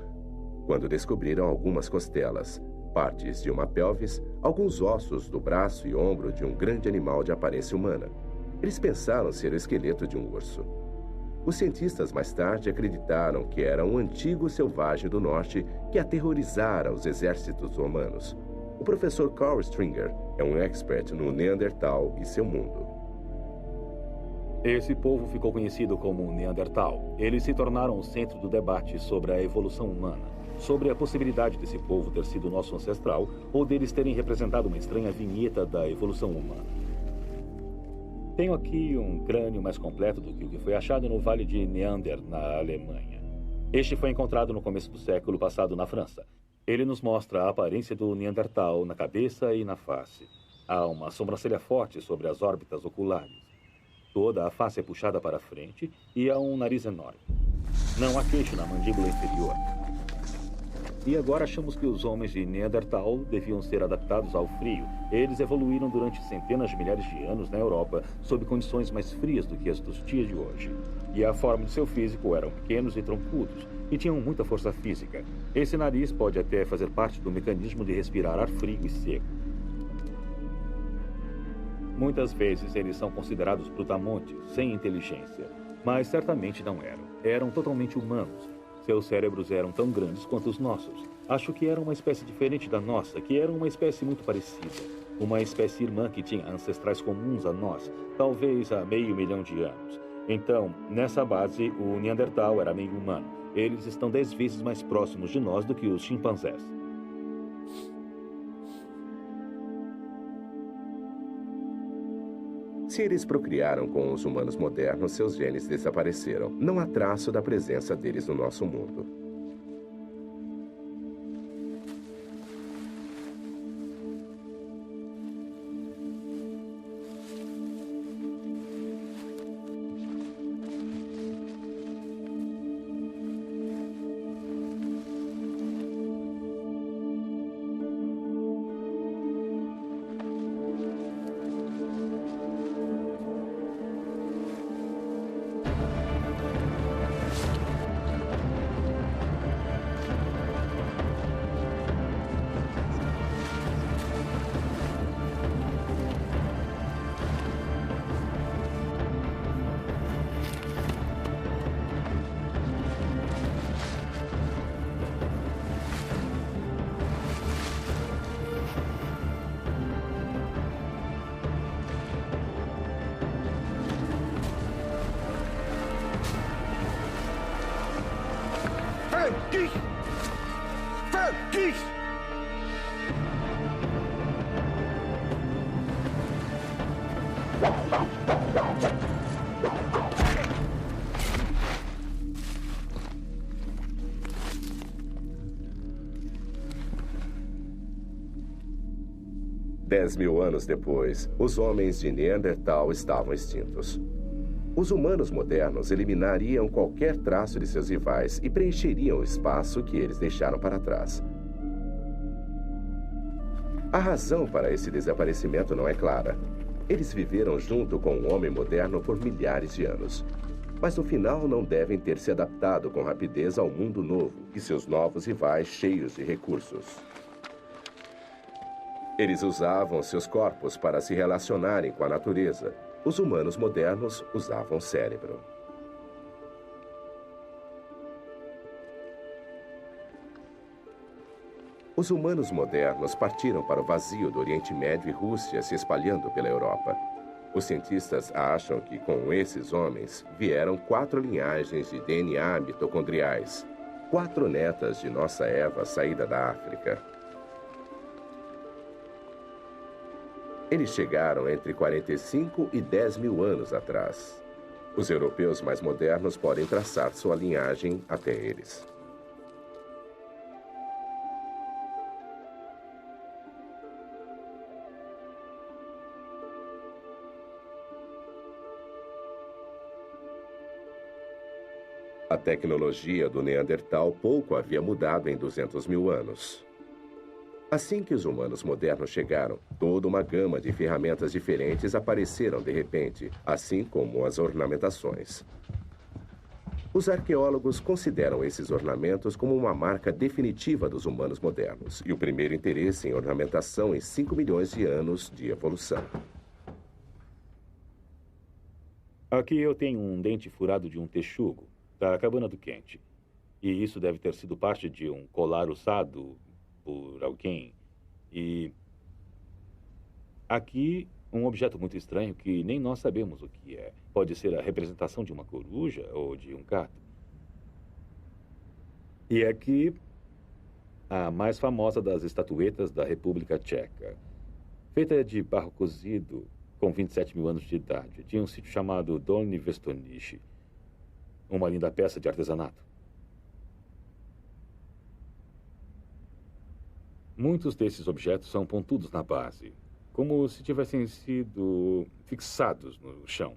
quando descobriram algumas costelas, partes de uma pelvis, alguns ossos do braço e ombro de um grande animal de aparência humana. Eles pensaram ser o esqueleto de um urso. Os cientistas mais tarde acreditaram que era um antigo selvagem do norte que aterrorizara os exércitos romanos. O professor Carl Stringer é um expert no Neandertal e seu mundo. Esse povo ficou conhecido como Neandertal. Eles se tornaram o centro do debate sobre a evolução humana, sobre a possibilidade desse povo ter sido nosso ancestral ou deles terem representado uma estranha vinheta da evolução humana. Tenho aqui um crânio mais completo do que o que foi achado no Vale de Neander, na Alemanha. Este foi encontrado no começo do século passado na França. Ele nos mostra a aparência do Neandertal na cabeça e na face. Há uma sobrancelha forte sobre as órbitas oculares. Toda a face é puxada para frente e há um nariz enorme. Não há queixo na mandíbula inferior. E agora achamos que os homens de Neandertal deviam ser adaptados ao frio. Eles evoluíram durante centenas de milhares de anos na Europa, sob condições mais frias do que as dos dias de hoje. E a forma de seu físico eram pequenos e troncudos, e tinham muita força física. Esse nariz pode até fazer parte do mecanismo de respirar ar frio e seco. Muitas vezes eles são considerados brutamontes, sem inteligência, mas certamente não eram. Eram totalmente humanos. Seus cérebros eram tão grandes quanto os nossos. Acho que eram uma espécie diferente da nossa, que era uma espécie muito parecida. Uma espécie irmã que tinha ancestrais comuns a nós, talvez há 500 mil de anos. Então, nessa base, o Neandertal era meio humano. Eles estão 10 vezes mais próximos de nós do que os chimpanzés. Se eles procriaram com os humanos modernos, seus genes desapareceram. Não há traço da presença deles no nosso mundo. Vergis! 10 mil anos depois, os homens de Neandertal estavam extintos. Os humanos modernos eliminariam qualquer traço de seus rivais e preencheriam o espaço que eles deixaram para trás. A razão para esse desaparecimento não é clara. Eles viveram junto com o homem moderno por milhares de anos. Mas no final não devem ter se adaptado com rapidez ao mundo novo e seus novos rivais cheios de recursos. Eles usavam seus corpos para se relacionarem com a natureza. Os humanos modernos usavam cérebro. Os humanos modernos partiram para o vazio do Oriente Médio e Rússia, se espalhando pela Europa. Os cientistas acham que com esses homens vieram 4 linhagens de DNA mitocondriais, 4 netas de nossa Eva saída da África. Eles chegaram entre 45 e 10 mil anos atrás. Os europeus mais modernos podem traçar sua linhagem até eles. A tecnologia do Neandertal pouco havia mudado em 200 mil anos. Assim que os humanos modernos chegaram, toda uma gama de ferramentas diferentes apareceram de repente, assim como as ornamentações. Os arqueólogos consideram esses ornamentos como uma marca definitiva dos humanos modernos e o primeiro interesse em ornamentação em 5 milhões de anos de evolução. Aqui eu tenho um dente furado de um texugo da cabana do Kent. E isso deve ter sido parte de um colar usado por alguém. E aqui um objeto muito estranho que nem nós sabemos o que é. Pode ser a representação de uma coruja ou de um gato. E aqui a mais famosa das estatuetas da República Tcheca. Feita de barro cozido, com 27 mil anos de idade, de um sítio chamado Dolní Věstonice. Uma linda peça de artesanato. Muitos desses objetos são pontudos na base, como se tivessem sido fixados no chão.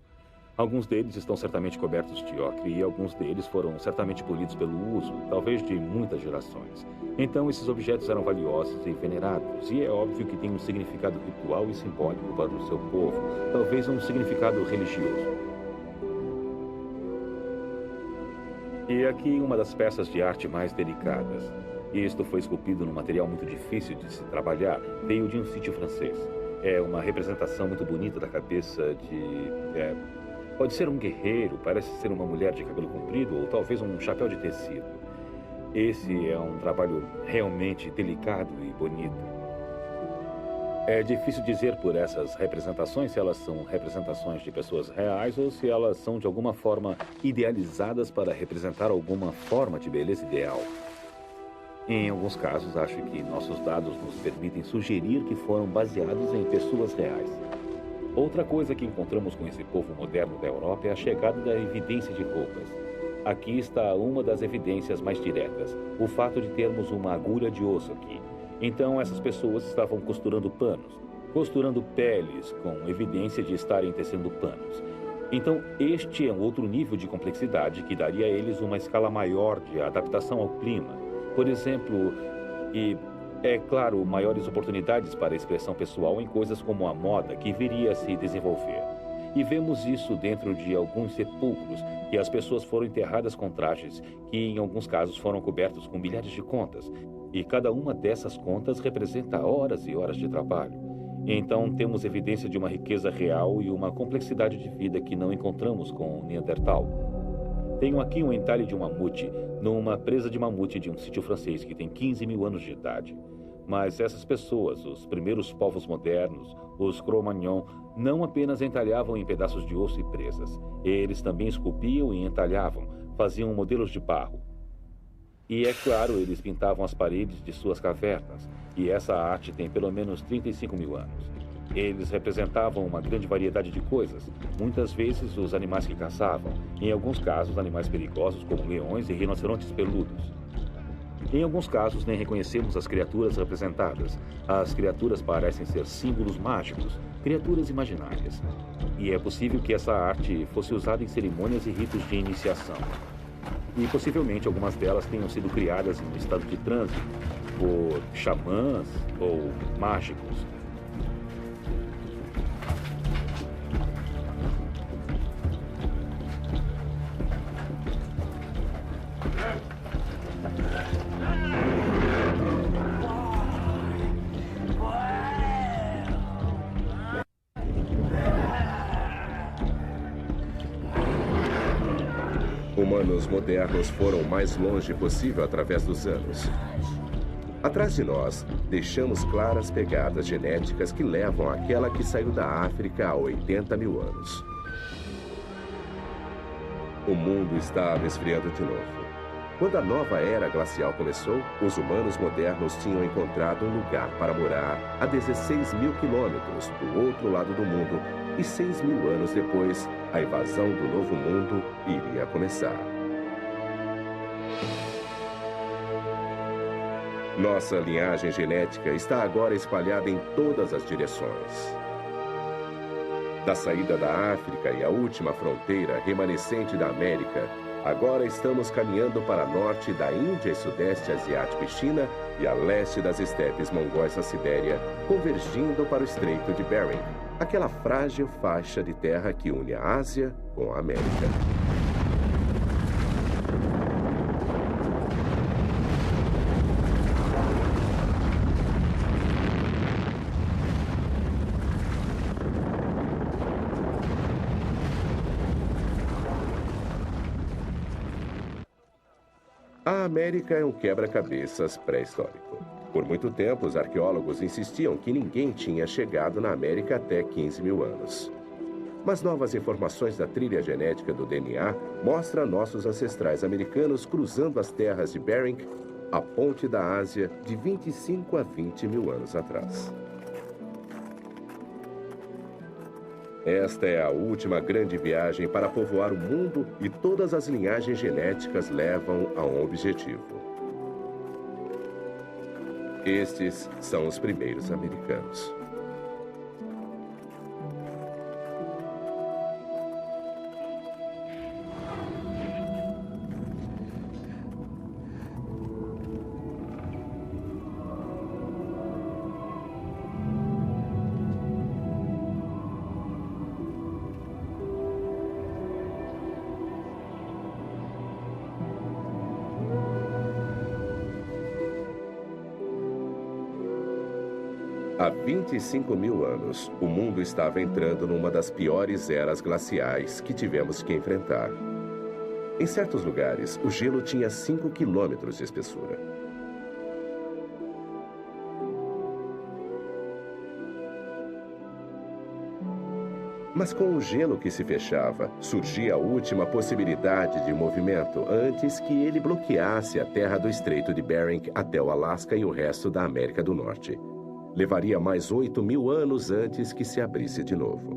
Alguns deles estão certamente cobertos de ocre e alguns deles foram certamente polidos pelo uso, talvez de muitas gerações. Então, esses objetos eram valiosos e venerados, e é óbvio que têm um significado ritual e simbólico para o seu povo, talvez um significado religioso. E aqui uma das peças de arte mais delicadas. Isto foi esculpido num material muito difícil de se trabalhar. Veio de um sítio francês. É uma representação muito bonita da cabeça de... pode ser um guerreiro, parece ser uma mulher de cabelo comprido ou talvez um chapéu de tecido. Esse é um trabalho realmente delicado e bonito. É difícil dizer por essas representações se elas são representações de pessoas reais ou se elas são de alguma forma idealizadas para representar alguma forma de beleza ideal. Em alguns casos, acho que nossos dados nos permitem sugerir que foram baseados em pessoas reais. Outra coisa que encontramos com esse povo moderno da Europa é a chegada da evidência de roupas. Aqui está uma das evidências mais diretas, o fato de termos uma agulha de osso aqui. Então, essas pessoas estavam costurando panos, costurando peles, com evidência de estarem tecendo panos. Então, este é um outro nível de complexidade que daria a eles uma escala maior de adaptação ao clima. Por exemplo, e, é claro, maiores oportunidades para a expressão pessoal em coisas como a moda que viria a se desenvolver. E vemos isso dentro de alguns sepulcros, que as pessoas foram enterradas com trajes que, em alguns casos, foram cobertos com milhares de contas. E cada uma dessas contas representa horas e horas de trabalho. Então, temos evidência de uma riqueza real e uma complexidade de vida que não encontramos com o Neandertal. Tenho aqui um entalhe de um mamute, numa presa de mamute de um sítio francês que tem 15 mil anos de idade. Mas essas pessoas, os primeiros povos modernos, os Cro-Magnon, não apenas entalhavam em pedaços de osso e presas. Eles também esculpiam e entalhavam, faziam modelos de barro. E, é claro, eles pintavam as paredes de suas cavernas, e essa arte tem pelo menos 35 mil anos. Eles representavam uma grande variedade de coisas, muitas vezes os animais que caçavam, em alguns casos animais perigosos como leões e rinocerontes peludos. Em alguns casos, nem reconhecemos as criaturas representadas. As criaturas parecem ser símbolos mágicos, criaturas imaginárias. E é possível que essa arte fosse usada em cerimônias e ritos de iniciação. E possivelmente algumas delas tenham sido criadas em estado de transe, por xamãs ou mágicos. Humanos modernos foram o mais longe possível através dos anos. Atrás de nós, deixamos claras pegadas genéticas que levam àquela que saiu da África há 80 mil anos. O mundo estava esfriando de novo. Quando a nova era glacial começou, os humanos modernos tinham encontrado um lugar para morar a 16 mil quilômetros do outro lado do mundo. E 6 mil anos depois, a invasão do Novo Mundo iria começar. Nossa linhagem genética está agora espalhada em todas as direções. Da saída da África e a última fronteira remanescente da América, agora estamos caminhando para norte da Índia e Sudeste Asiático e China e a leste das estepes mongóis da Sibéria, convergindo para o Estreito de Bering, aquela frágil faixa de terra que une a Ásia com a América. A América é um quebra-cabeças pré-histórico. Por muito tempo, os arqueólogos insistiam que ninguém tinha chegado na América até 15 mil anos. Mas novas informações da trilha genética do DNA mostram nossos ancestrais americanos cruzando as terras de Bering, a ponte da Ásia, de 25 a 20 mil anos atrás. Esta é a última grande viagem para povoar o mundo e todas as linhagens genéticas levam a um objetivo. Estes são os primeiros americanos. Há 25 mil anos, o mundo estava entrando numa das piores eras glaciais que tivemos que enfrentar. Em certos lugares, o gelo tinha 5 quilômetros de espessura. Mas com o gelo que se fechava, surgia a última possibilidade de movimento antes que ele bloqueasse a terra do Estreito de Bering até o Alasca e o resto da América do Norte. Levaria mais 8 mil anos antes que se abrisse de novo.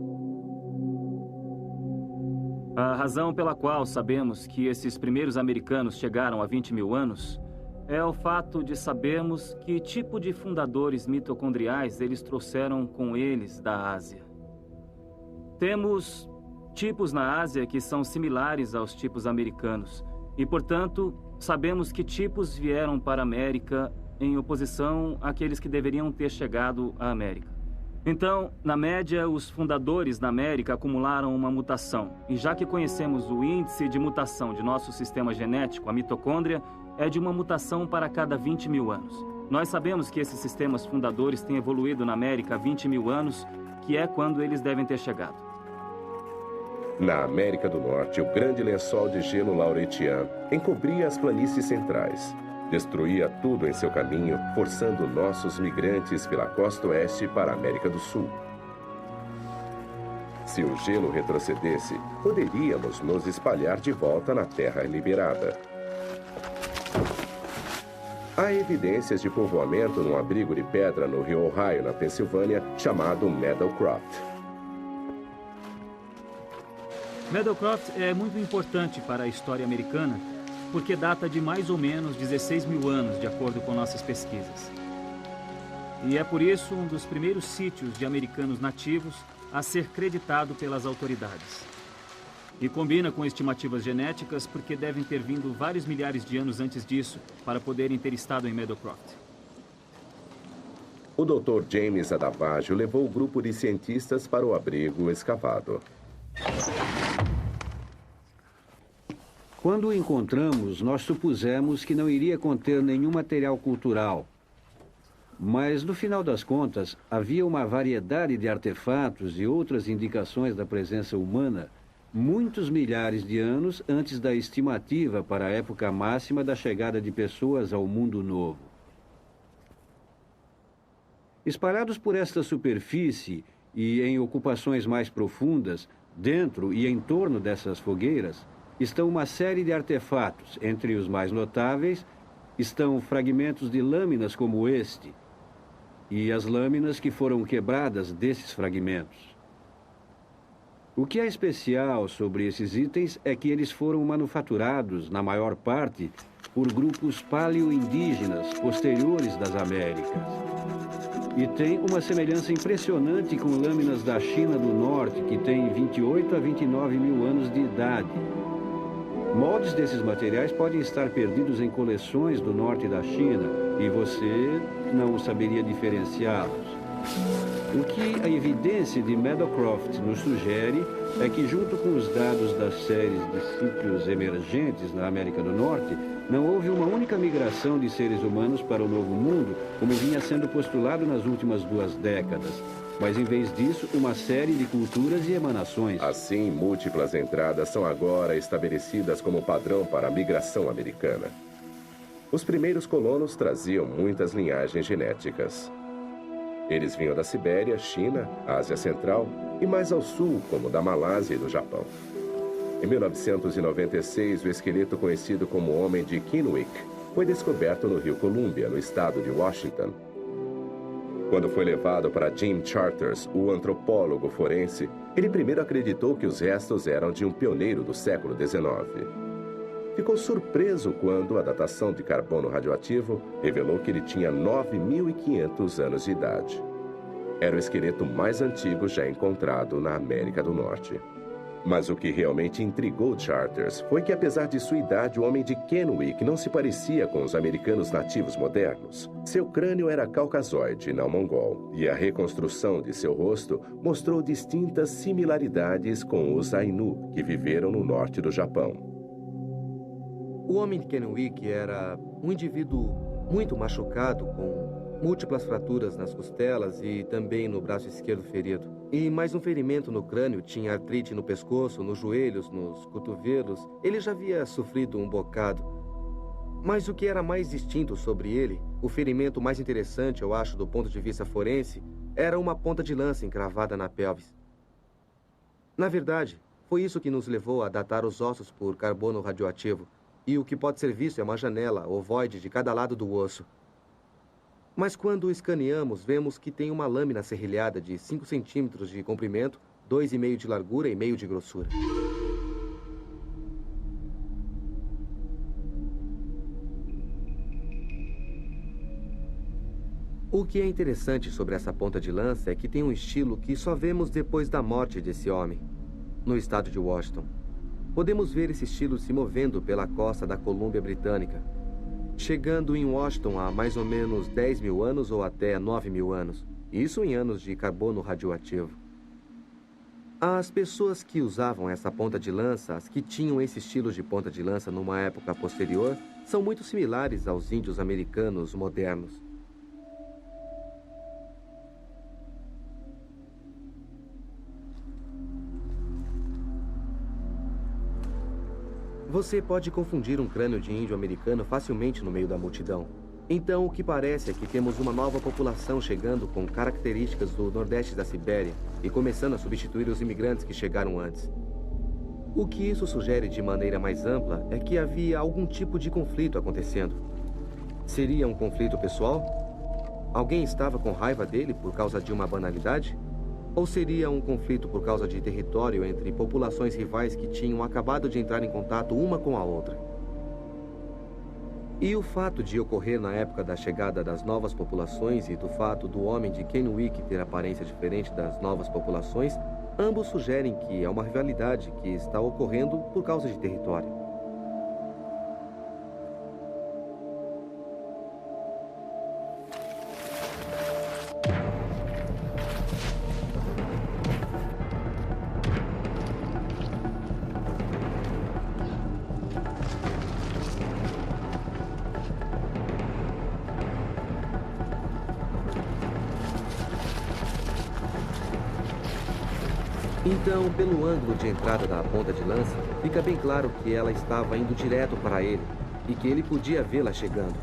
A razão pela qual sabemos que esses primeiros americanos chegaram a 20 mil anos é o fato de sabermos que tipo de fundadores mitocondriais eles trouxeram com eles da Ásia. Temos tipos na Ásia que são similares aos tipos americanos e, portanto, sabemos que tipos vieram para a América em oposição àqueles que deveriam ter chegado à América. Então, na média, os fundadores da América acumularam uma mutação. E já que conhecemos o índice de mutação de nosso sistema genético, a mitocôndria, é de uma mutação para cada 20 mil anos. Nós sabemos que esses sistemas fundadores têm evoluído na América há 20 mil anos, que é quando eles devem ter chegado. Na América do Norte, o grande lençol de gelo Laurentian encobria as planícies centrais. Destruía tudo em seu caminho, forçando nossos migrantes pela costa oeste para a América do Sul. Se o gelo retrocedesse, poderíamos nos espalhar de volta na terra liberada. Há evidências de povoamento num abrigo de pedra no rio Ohio, na Pensilvânia, chamado Meadowcroft. Meadowcroft é muito importante para a história americana, porque data de mais ou menos 16 mil anos, de acordo com nossas pesquisas. E é por isso um dos primeiros sítios de americanos nativos a ser creditado pelas autoridades. E combina com estimativas genéticas porque devem ter vindo vários milhares de anos antes disso para poderem ter estado em Meadowcroft. O Dr. James Adavaggio levou o grupo de cientistas para o abrigo escavado. Quando o encontramos, nós supusemos que não iria conter nenhum material cultural. Mas, no final das contas, havia uma variedade de artefatos e outras indicações da presença humana muitos milhares de anos antes da estimativa para a época máxima da chegada de pessoas ao mundo novo. Espalhados por esta superfície e em ocupações mais profundas, dentro e em torno dessas fogueiras, estão uma série de artefatos. Entre os mais notáveis estão fragmentos de lâminas como este e as lâminas que foram quebradas desses fragmentos. O que é especial sobre esses itens é que eles foram manufaturados, na maior parte, por grupos paleo-indígenas posteriores das Américas. E tem uma semelhança impressionante com lâminas da China do Norte, que têm 28 a 29 mil anos de idade. Moldes desses materiais podem estar perdidos em coleções do norte da China e você não saberia diferenciá-los. O que a evidência de Meadowcroft nos sugere é que, junto com os dados das séries de sítios emergentes na América do Norte, não houve uma única migração de seres humanos para o Novo Mundo, como vinha sendo postulado nas últimas 2 décadas, mas, em vez disso, uma série de culturas e emanações. Assim, múltiplas entradas são agora estabelecidas como padrão para a migração americana. Os primeiros colonos traziam muitas linhagens genéticas. Eles vinham da Sibéria, China, Ásia Central e mais ao sul, como da Malásia e do Japão. Em 1996, o esqueleto conhecido como Homem de Kennewick foi descoberto no rio Columbia, no estado de Washington. Quando foi levado para Jim Charters, o antropólogo forense, ele primeiro acreditou que os restos eram de um pioneiro do século XIX. Ficou surpreso quando a datação de carbono radioativo revelou que ele tinha 9.500 anos de idade. Era o esqueleto mais antigo já encontrado na América do Norte. Mas o que realmente intrigou Charters foi que, apesar de sua idade, o Homem de Kennewick não se parecia com os americanos nativos modernos. Seu crânio era caucasoide, não mongol, e a reconstrução de seu rosto mostrou distintas similaridades com os Ainu, que viveram no norte do Japão. O Homem de Kennewick era um indivíduo muito machucado, com múltiplas fraturas nas costelas e também no braço esquerdo ferido. E mais um ferimento no crânio, tinha artrite no pescoço, nos joelhos, nos cotovelos. Ele já havia sofrido um bocado. Mas o que era mais distinto sobre ele, o ferimento mais interessante, eu acho, do ponto de vista forense, era uma ponta de lança encravada na pelvis. Na verdade, foi isso que nos levou a datar os ossos por carbono radioativo. E o que pode ser visto é uma janela ovoide de cada lado do osso. Mas quando o escaneamos, vemos que tem uma lâmina serrilhada de 5 centímetros de comprimento, 2,5 de largura e meio de grossura. O que é interessante sobre essa ponta de lança é que tem um estilo que só vemos depois da morte desse homem, no estado de Washington. Podemos ver esse estilo se movendo pela costa da Colômbia Britânica, chegando em Washington há mais ou menos 10 mil anos ou até 9 mil anos. Isso em anos de carbono radioativo. As pessoas que usavam essa ponta de lança, as que tinham esse estilo de ponta de lança numa época posterior, são muito similares aos índios americanos modernos. Você pode confundir um crânio de índio americano facilmente no meio da multidão. Então, o que parece é que temos uma nova população chegando com características do nordeste da Sibéria e começando a substituir os imigrantes que chegaram antes. O que isso sugere de maneira mais ampla é que havia algum tipo de conflito acontecendo. Seria um conflito pessoal? Alguém estava com raiva dele por causa de uma banalidade? Ou seria um conflito por causa de território entre populações rivais que tinham acabado de entrar em contato uma com a outra? E o fato de ocorrer na época da chegada das novas populações e do fato do Homem de Kennewick ter aparência diferente das novas populações, ambos sugerem que é uma rivalidade que está ocorrendo por causa de território. Então, pelo ângulo de entrada da ponta de lança, fica bem claro que ela estava indo direto para ele e que ele podia vê-la chegando.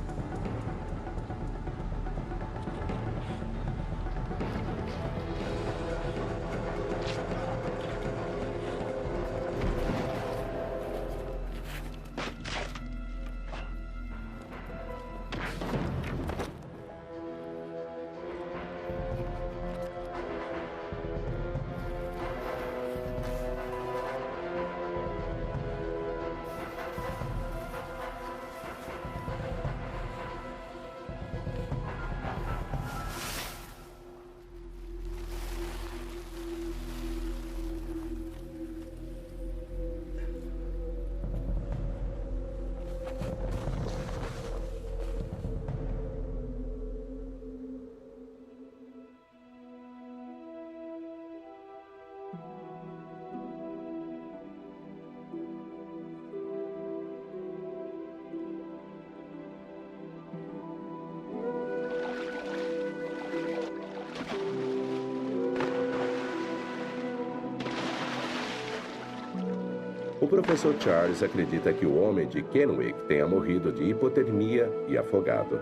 O professor Charles acredita que o homem de Kennewick tenha morrido de hipotermia e afogado.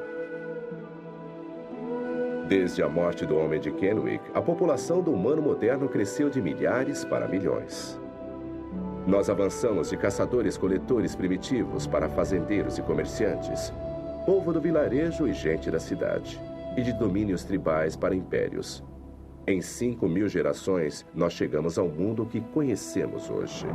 Desde a morte do homem de Kennewick, a população do humano moderno cresceu de milhares para milhões. Nós avançamos de caçadores-coletores primitivos para fazendeiros e comerciantes, povo do vilarejo e gente da cidade, e de domínios tribais para impérios. Em 5.000 gerações, nós chegamos ao mundo que conhecemos hoje.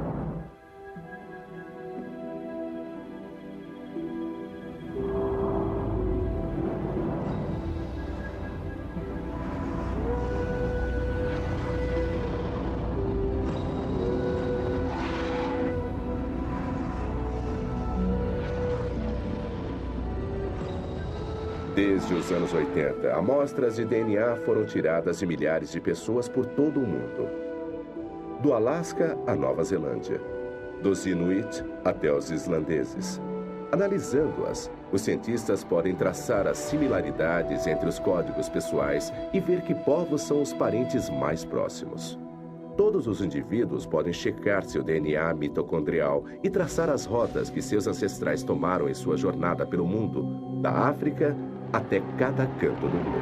Desde os anos 80, amostras de DNA foram tiradas de milhares de pessoas por todo o mundo. Do Alasca à Nova Zelândia, dos Inuit até os islandeses. Analisando-as, os cientistas podem traçar as similaridades entre os códigos pessoais e ver que povos são os parentes mais próximos. Todos os indivíduos podem checar seu DNA mitocondrial e traçar as rotas que seus ancestrais tomaram em sua jornada pelo mundo, da África até cada canto do globo.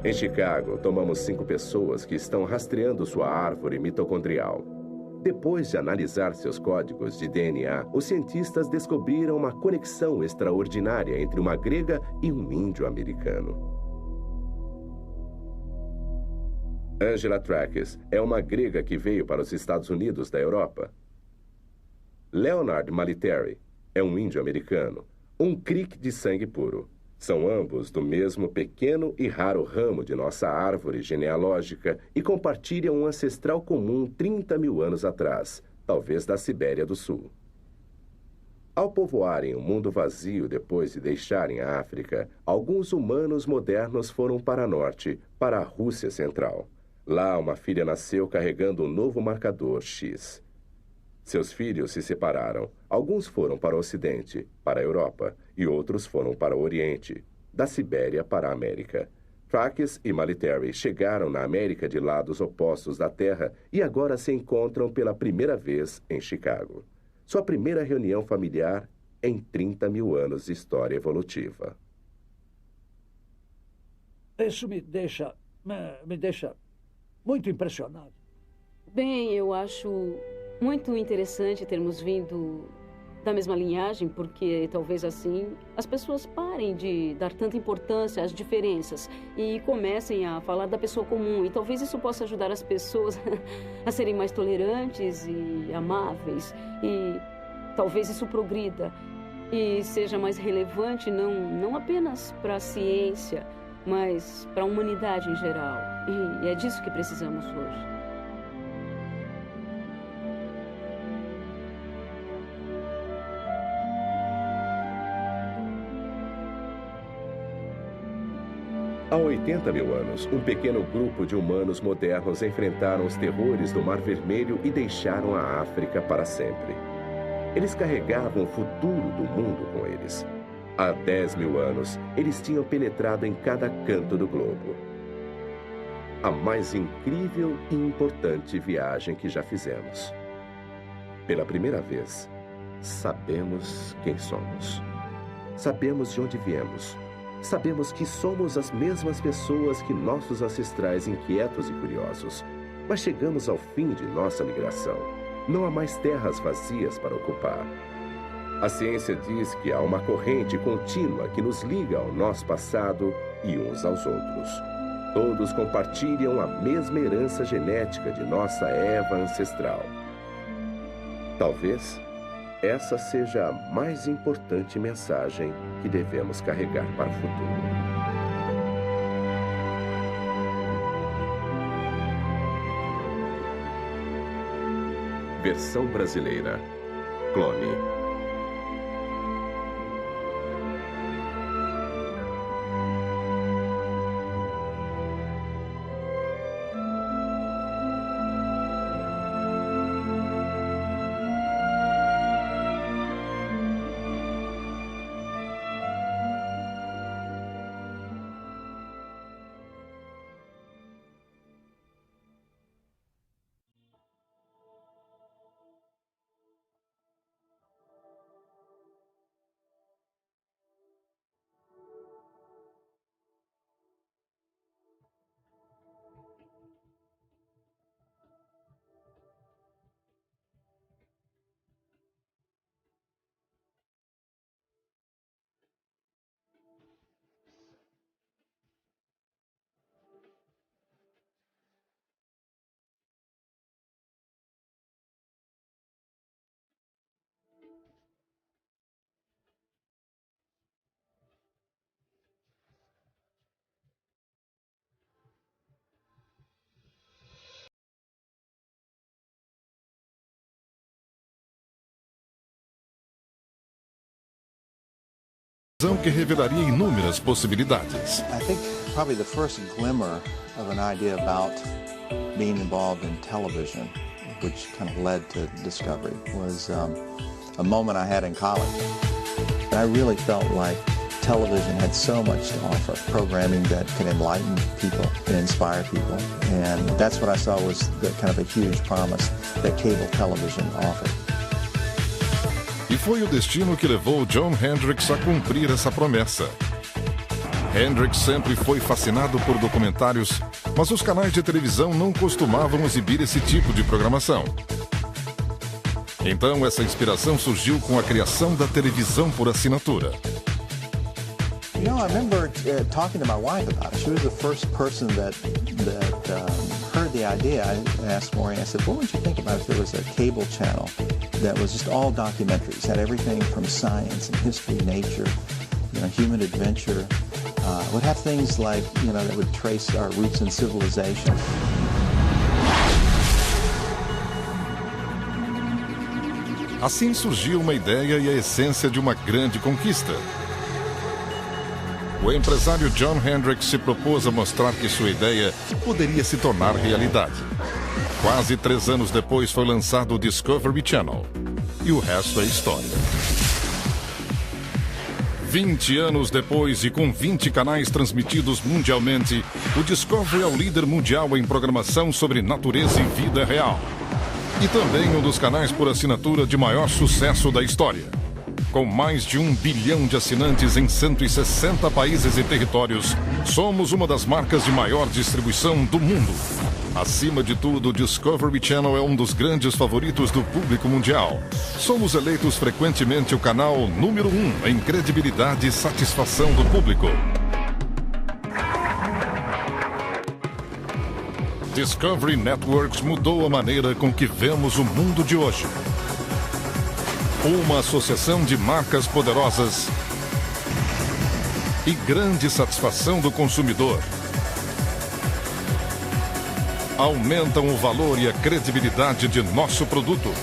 Em Chicago, tomamos 5 pessoas que estão rastreando sua árvore mitocondrial. Depois de analisar seus códigos de DNA, os cientistas descobriram uma conexão extraordinária entre uma grega e um índio americano. Angela Trackes é uma grega que veio para os Estados Unidos da Europa. Leonard Maliteri é um índio americano, um Creek de sangue puro. São ambos do mesmo pequeno e raro ramo de nossa árvore genealógica e compartilham um ancestral comum 30.000 anos atrás, talvez da Sibéria do Sul. Ao povoarem o mundo vazio depois de deixarem a África, alguns humanos modernos foram para norte, para a Rússia Central. Lá, uma filha nasceu carregando um novo marcador X. Seus filhos se separaram. Alguns foram para o Ocidente, para a Europa, e outros foram para o Oriente, da Sibéria para a América. Trackes e Maliteri chegaram na América de lados opostos da Terra e agora se encontram pela primeira vez em Chicago. Sua primeira reunião familiar em 30.000 anos de história evolutiva. Isso me deixa muito impressionado. Bem, eu acho muito interessante termos vindo da mesma linhagem, porque talvez assim as pessoas parem de dar tanta importância às diferenças e comecem a falar da pessoa comum. E talvez isso possa ajudar as pessoas a serem mais tolerantes e amáveis. E talvez isso progrida e seja mais relevante não apenas para a ciência, mas para a humanidade em geral. E é disso que precisamos hoje. Há 80.000 anos, um pequeno grupo de humanos modernos enfrentaram os terrores do Mar Vermelho e deixaram a África para sempre. Eles carregavam o futuro do mundo com eles. Há 10.000 anos, eles tinham penetrado em cada canto do globo. a mais incrível e importante viagem que já fizemos. Pela primeira vez, sabemos quem somos. Sabemos de onde viemos. Sabemos que somos as mesmas pessoas que nossos ancestrais inquietos e curiosos. Mas chegamos ao fim de nossa migração. Não há mais terras vazias para ocupar. A ciência diz que há uma corrente contínua que nos liga ao nosso passado e uns aos outros. Todos compartilham a mesma herança genética de nossa Eva ancestral. Talvez essa seja a mais importante mensagem que devemos carregar para o futuro. Versão brasileira. Clone. Que revelaria inúmeras possibilidades. I think probably the first glimmer of an idea about being involved in television, which kind of led to Discovery, was a moment I had in college. I really felt like television had so much to offer, programming that can enlighten people and inspire people. And that's what I saw was the kind of a huge promise that cable television offered. E foi o destino que levou John Hendricks a cumprir essa promessa. Hendricks sempre foi fascinado por documentários, mas os canais de televisão não costumavam exibir esse tipo de programação. Então, essa inspiração surgiu com a criação da televisão por assinatura. You know, I remember talking to my wife about it. She was the first person that heard the idea. I asked Maureen, I said, what would you think about if there was a cable channel that was just all documentaries, had everything from science and history, nature, you know, human adventure, would have things like, you know, that would trace our roots in civilization. Assim surgiu uma ideia e a essência de uma grande conquista. O empresário John Hendricks se propôs a mostrar que sua ideia poderia se tornar realidade. Quase 3 anos depois foi lançado o Discovery Channel. E o resto é história. 20 anos depois e com 20 canais transmitidos mundialmente, o Discovery é o líder mundial em programação sobre natureza e vida real. E também um dos canais por assinatura de maior sucesso da história. Com mais de 1 bilhão de assinantes em 160 países e territórios, somos uma das marcas de maior distribuição do mundo. Acima de tudo, o Discovery Channel é um dos grandes favoritos do público mundial. Somos eleitos frequentemente o canal número 1 em credibilidade e satisfação do público. Discovery Networks mudou a maneira com que vemos o mundo de hoje. Uma associação de marcas poderosas e grande satisfação do consumidor. Aumentam o valor e a credibilidade de nosso produto.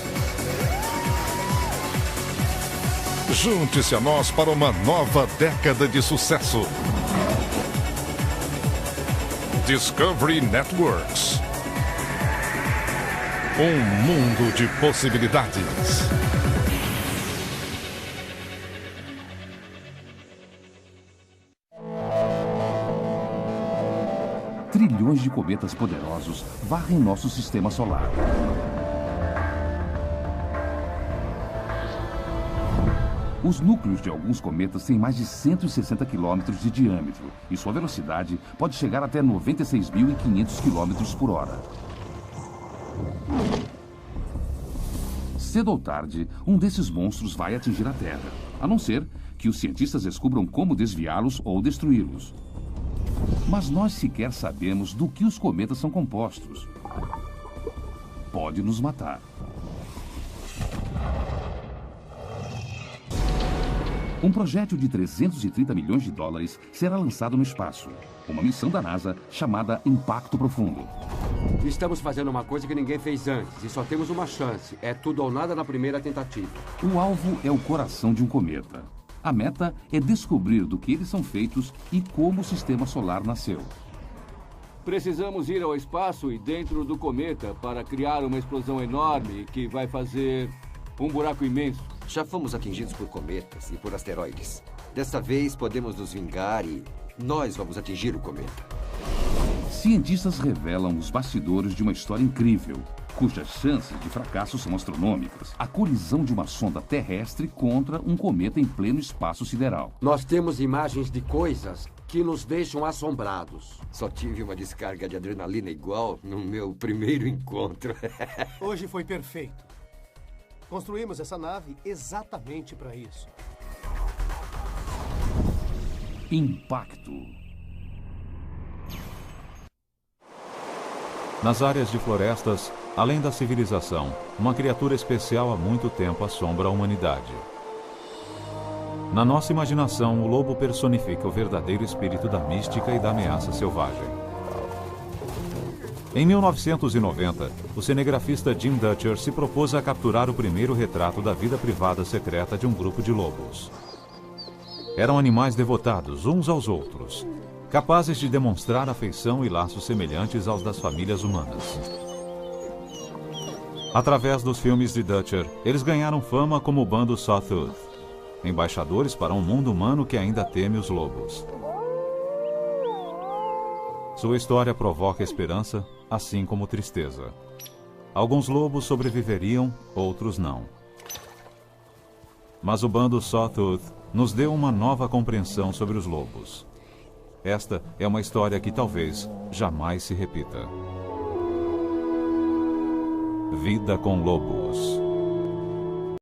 Junte-se a nós para uma nova década de sucesso. Discovery Networks. Um mundo de possibilidades. trilhões de cometas poderosos varrem nosso sistema solar. Os núcleos de alguns cometas têm mais de 160 quilômetros de diâmetro e sua velocidade pode chegar até 96.500 quilômetros por hora. Cedo ou tarde, um desses monstros vai atingir a Terra, a não ser que os cientistas descubram como desviá-los ou destruí-los. Mas nós sequer sabemos do que os cometas são compostos. Pode nos matar. Um projétil de 330 milhões de dólares será lançado no espaço. Uma missão da NASA chamada Impacto Profundo. Estamos fazendo uma coisa que ninguém fez antes e só temos uma chance. É tudo ou nada na primeira tentativa. O alvo é o coração de um cometa. A meta é descobrir do que eles são feitos e como o sistema solar nasceu. Precisamos ir ao espaço e dentro do cometa para criar uma explosão enorme que vai fazer um buraco imenso. Já fomos atingidos por cometas e por asteroides. Dessa vez podemos nos vingar e nós vamos atingir o cometa. Cientistas revelam os bastidores de uma história incrível, cujas chances de fracasso são astronômicas. A colisão de uma sonda terrestre contra um cometa em pleno espaço sideral. Nós temos imagens de coisas que nos deixam assombrados. Só tive uma descarga de adrenalina igual no meu primeiro encontro. Hoje foi perfeito. Construímos essa nave exatamente para isso. Impacto. Nas áreas de florestas, além da civilização, uma criatura especial há muito tempo assombra a humanidade. Na nossa imaginação, o lobo personifica o verdadeiro espírito da mística e da ameaça selvagem. Em 1990, o cinegrafista Jim Dutcher se propôs a capturar o primeiro retrato da vida privada secreta de um grupo de lobos. Eram animais devotados uns aos outros, capazes de demonstrar afeição e laços semelhantes aos das famílias humanas. Através dos filmes de Dutcher, eles ganharam fama como o bando Sawtooth, embaixadores para um mundo humano que ainda teme os lobos. Sua história provoca esperança, assim como tristeza. Alguns lobos sobreviveriam, outros não. Mas o bando Sawtooth nos deu uma nova compreensão sobre os lobos. Esta é uma história que talvez jamais se repita. Vida com Lobos.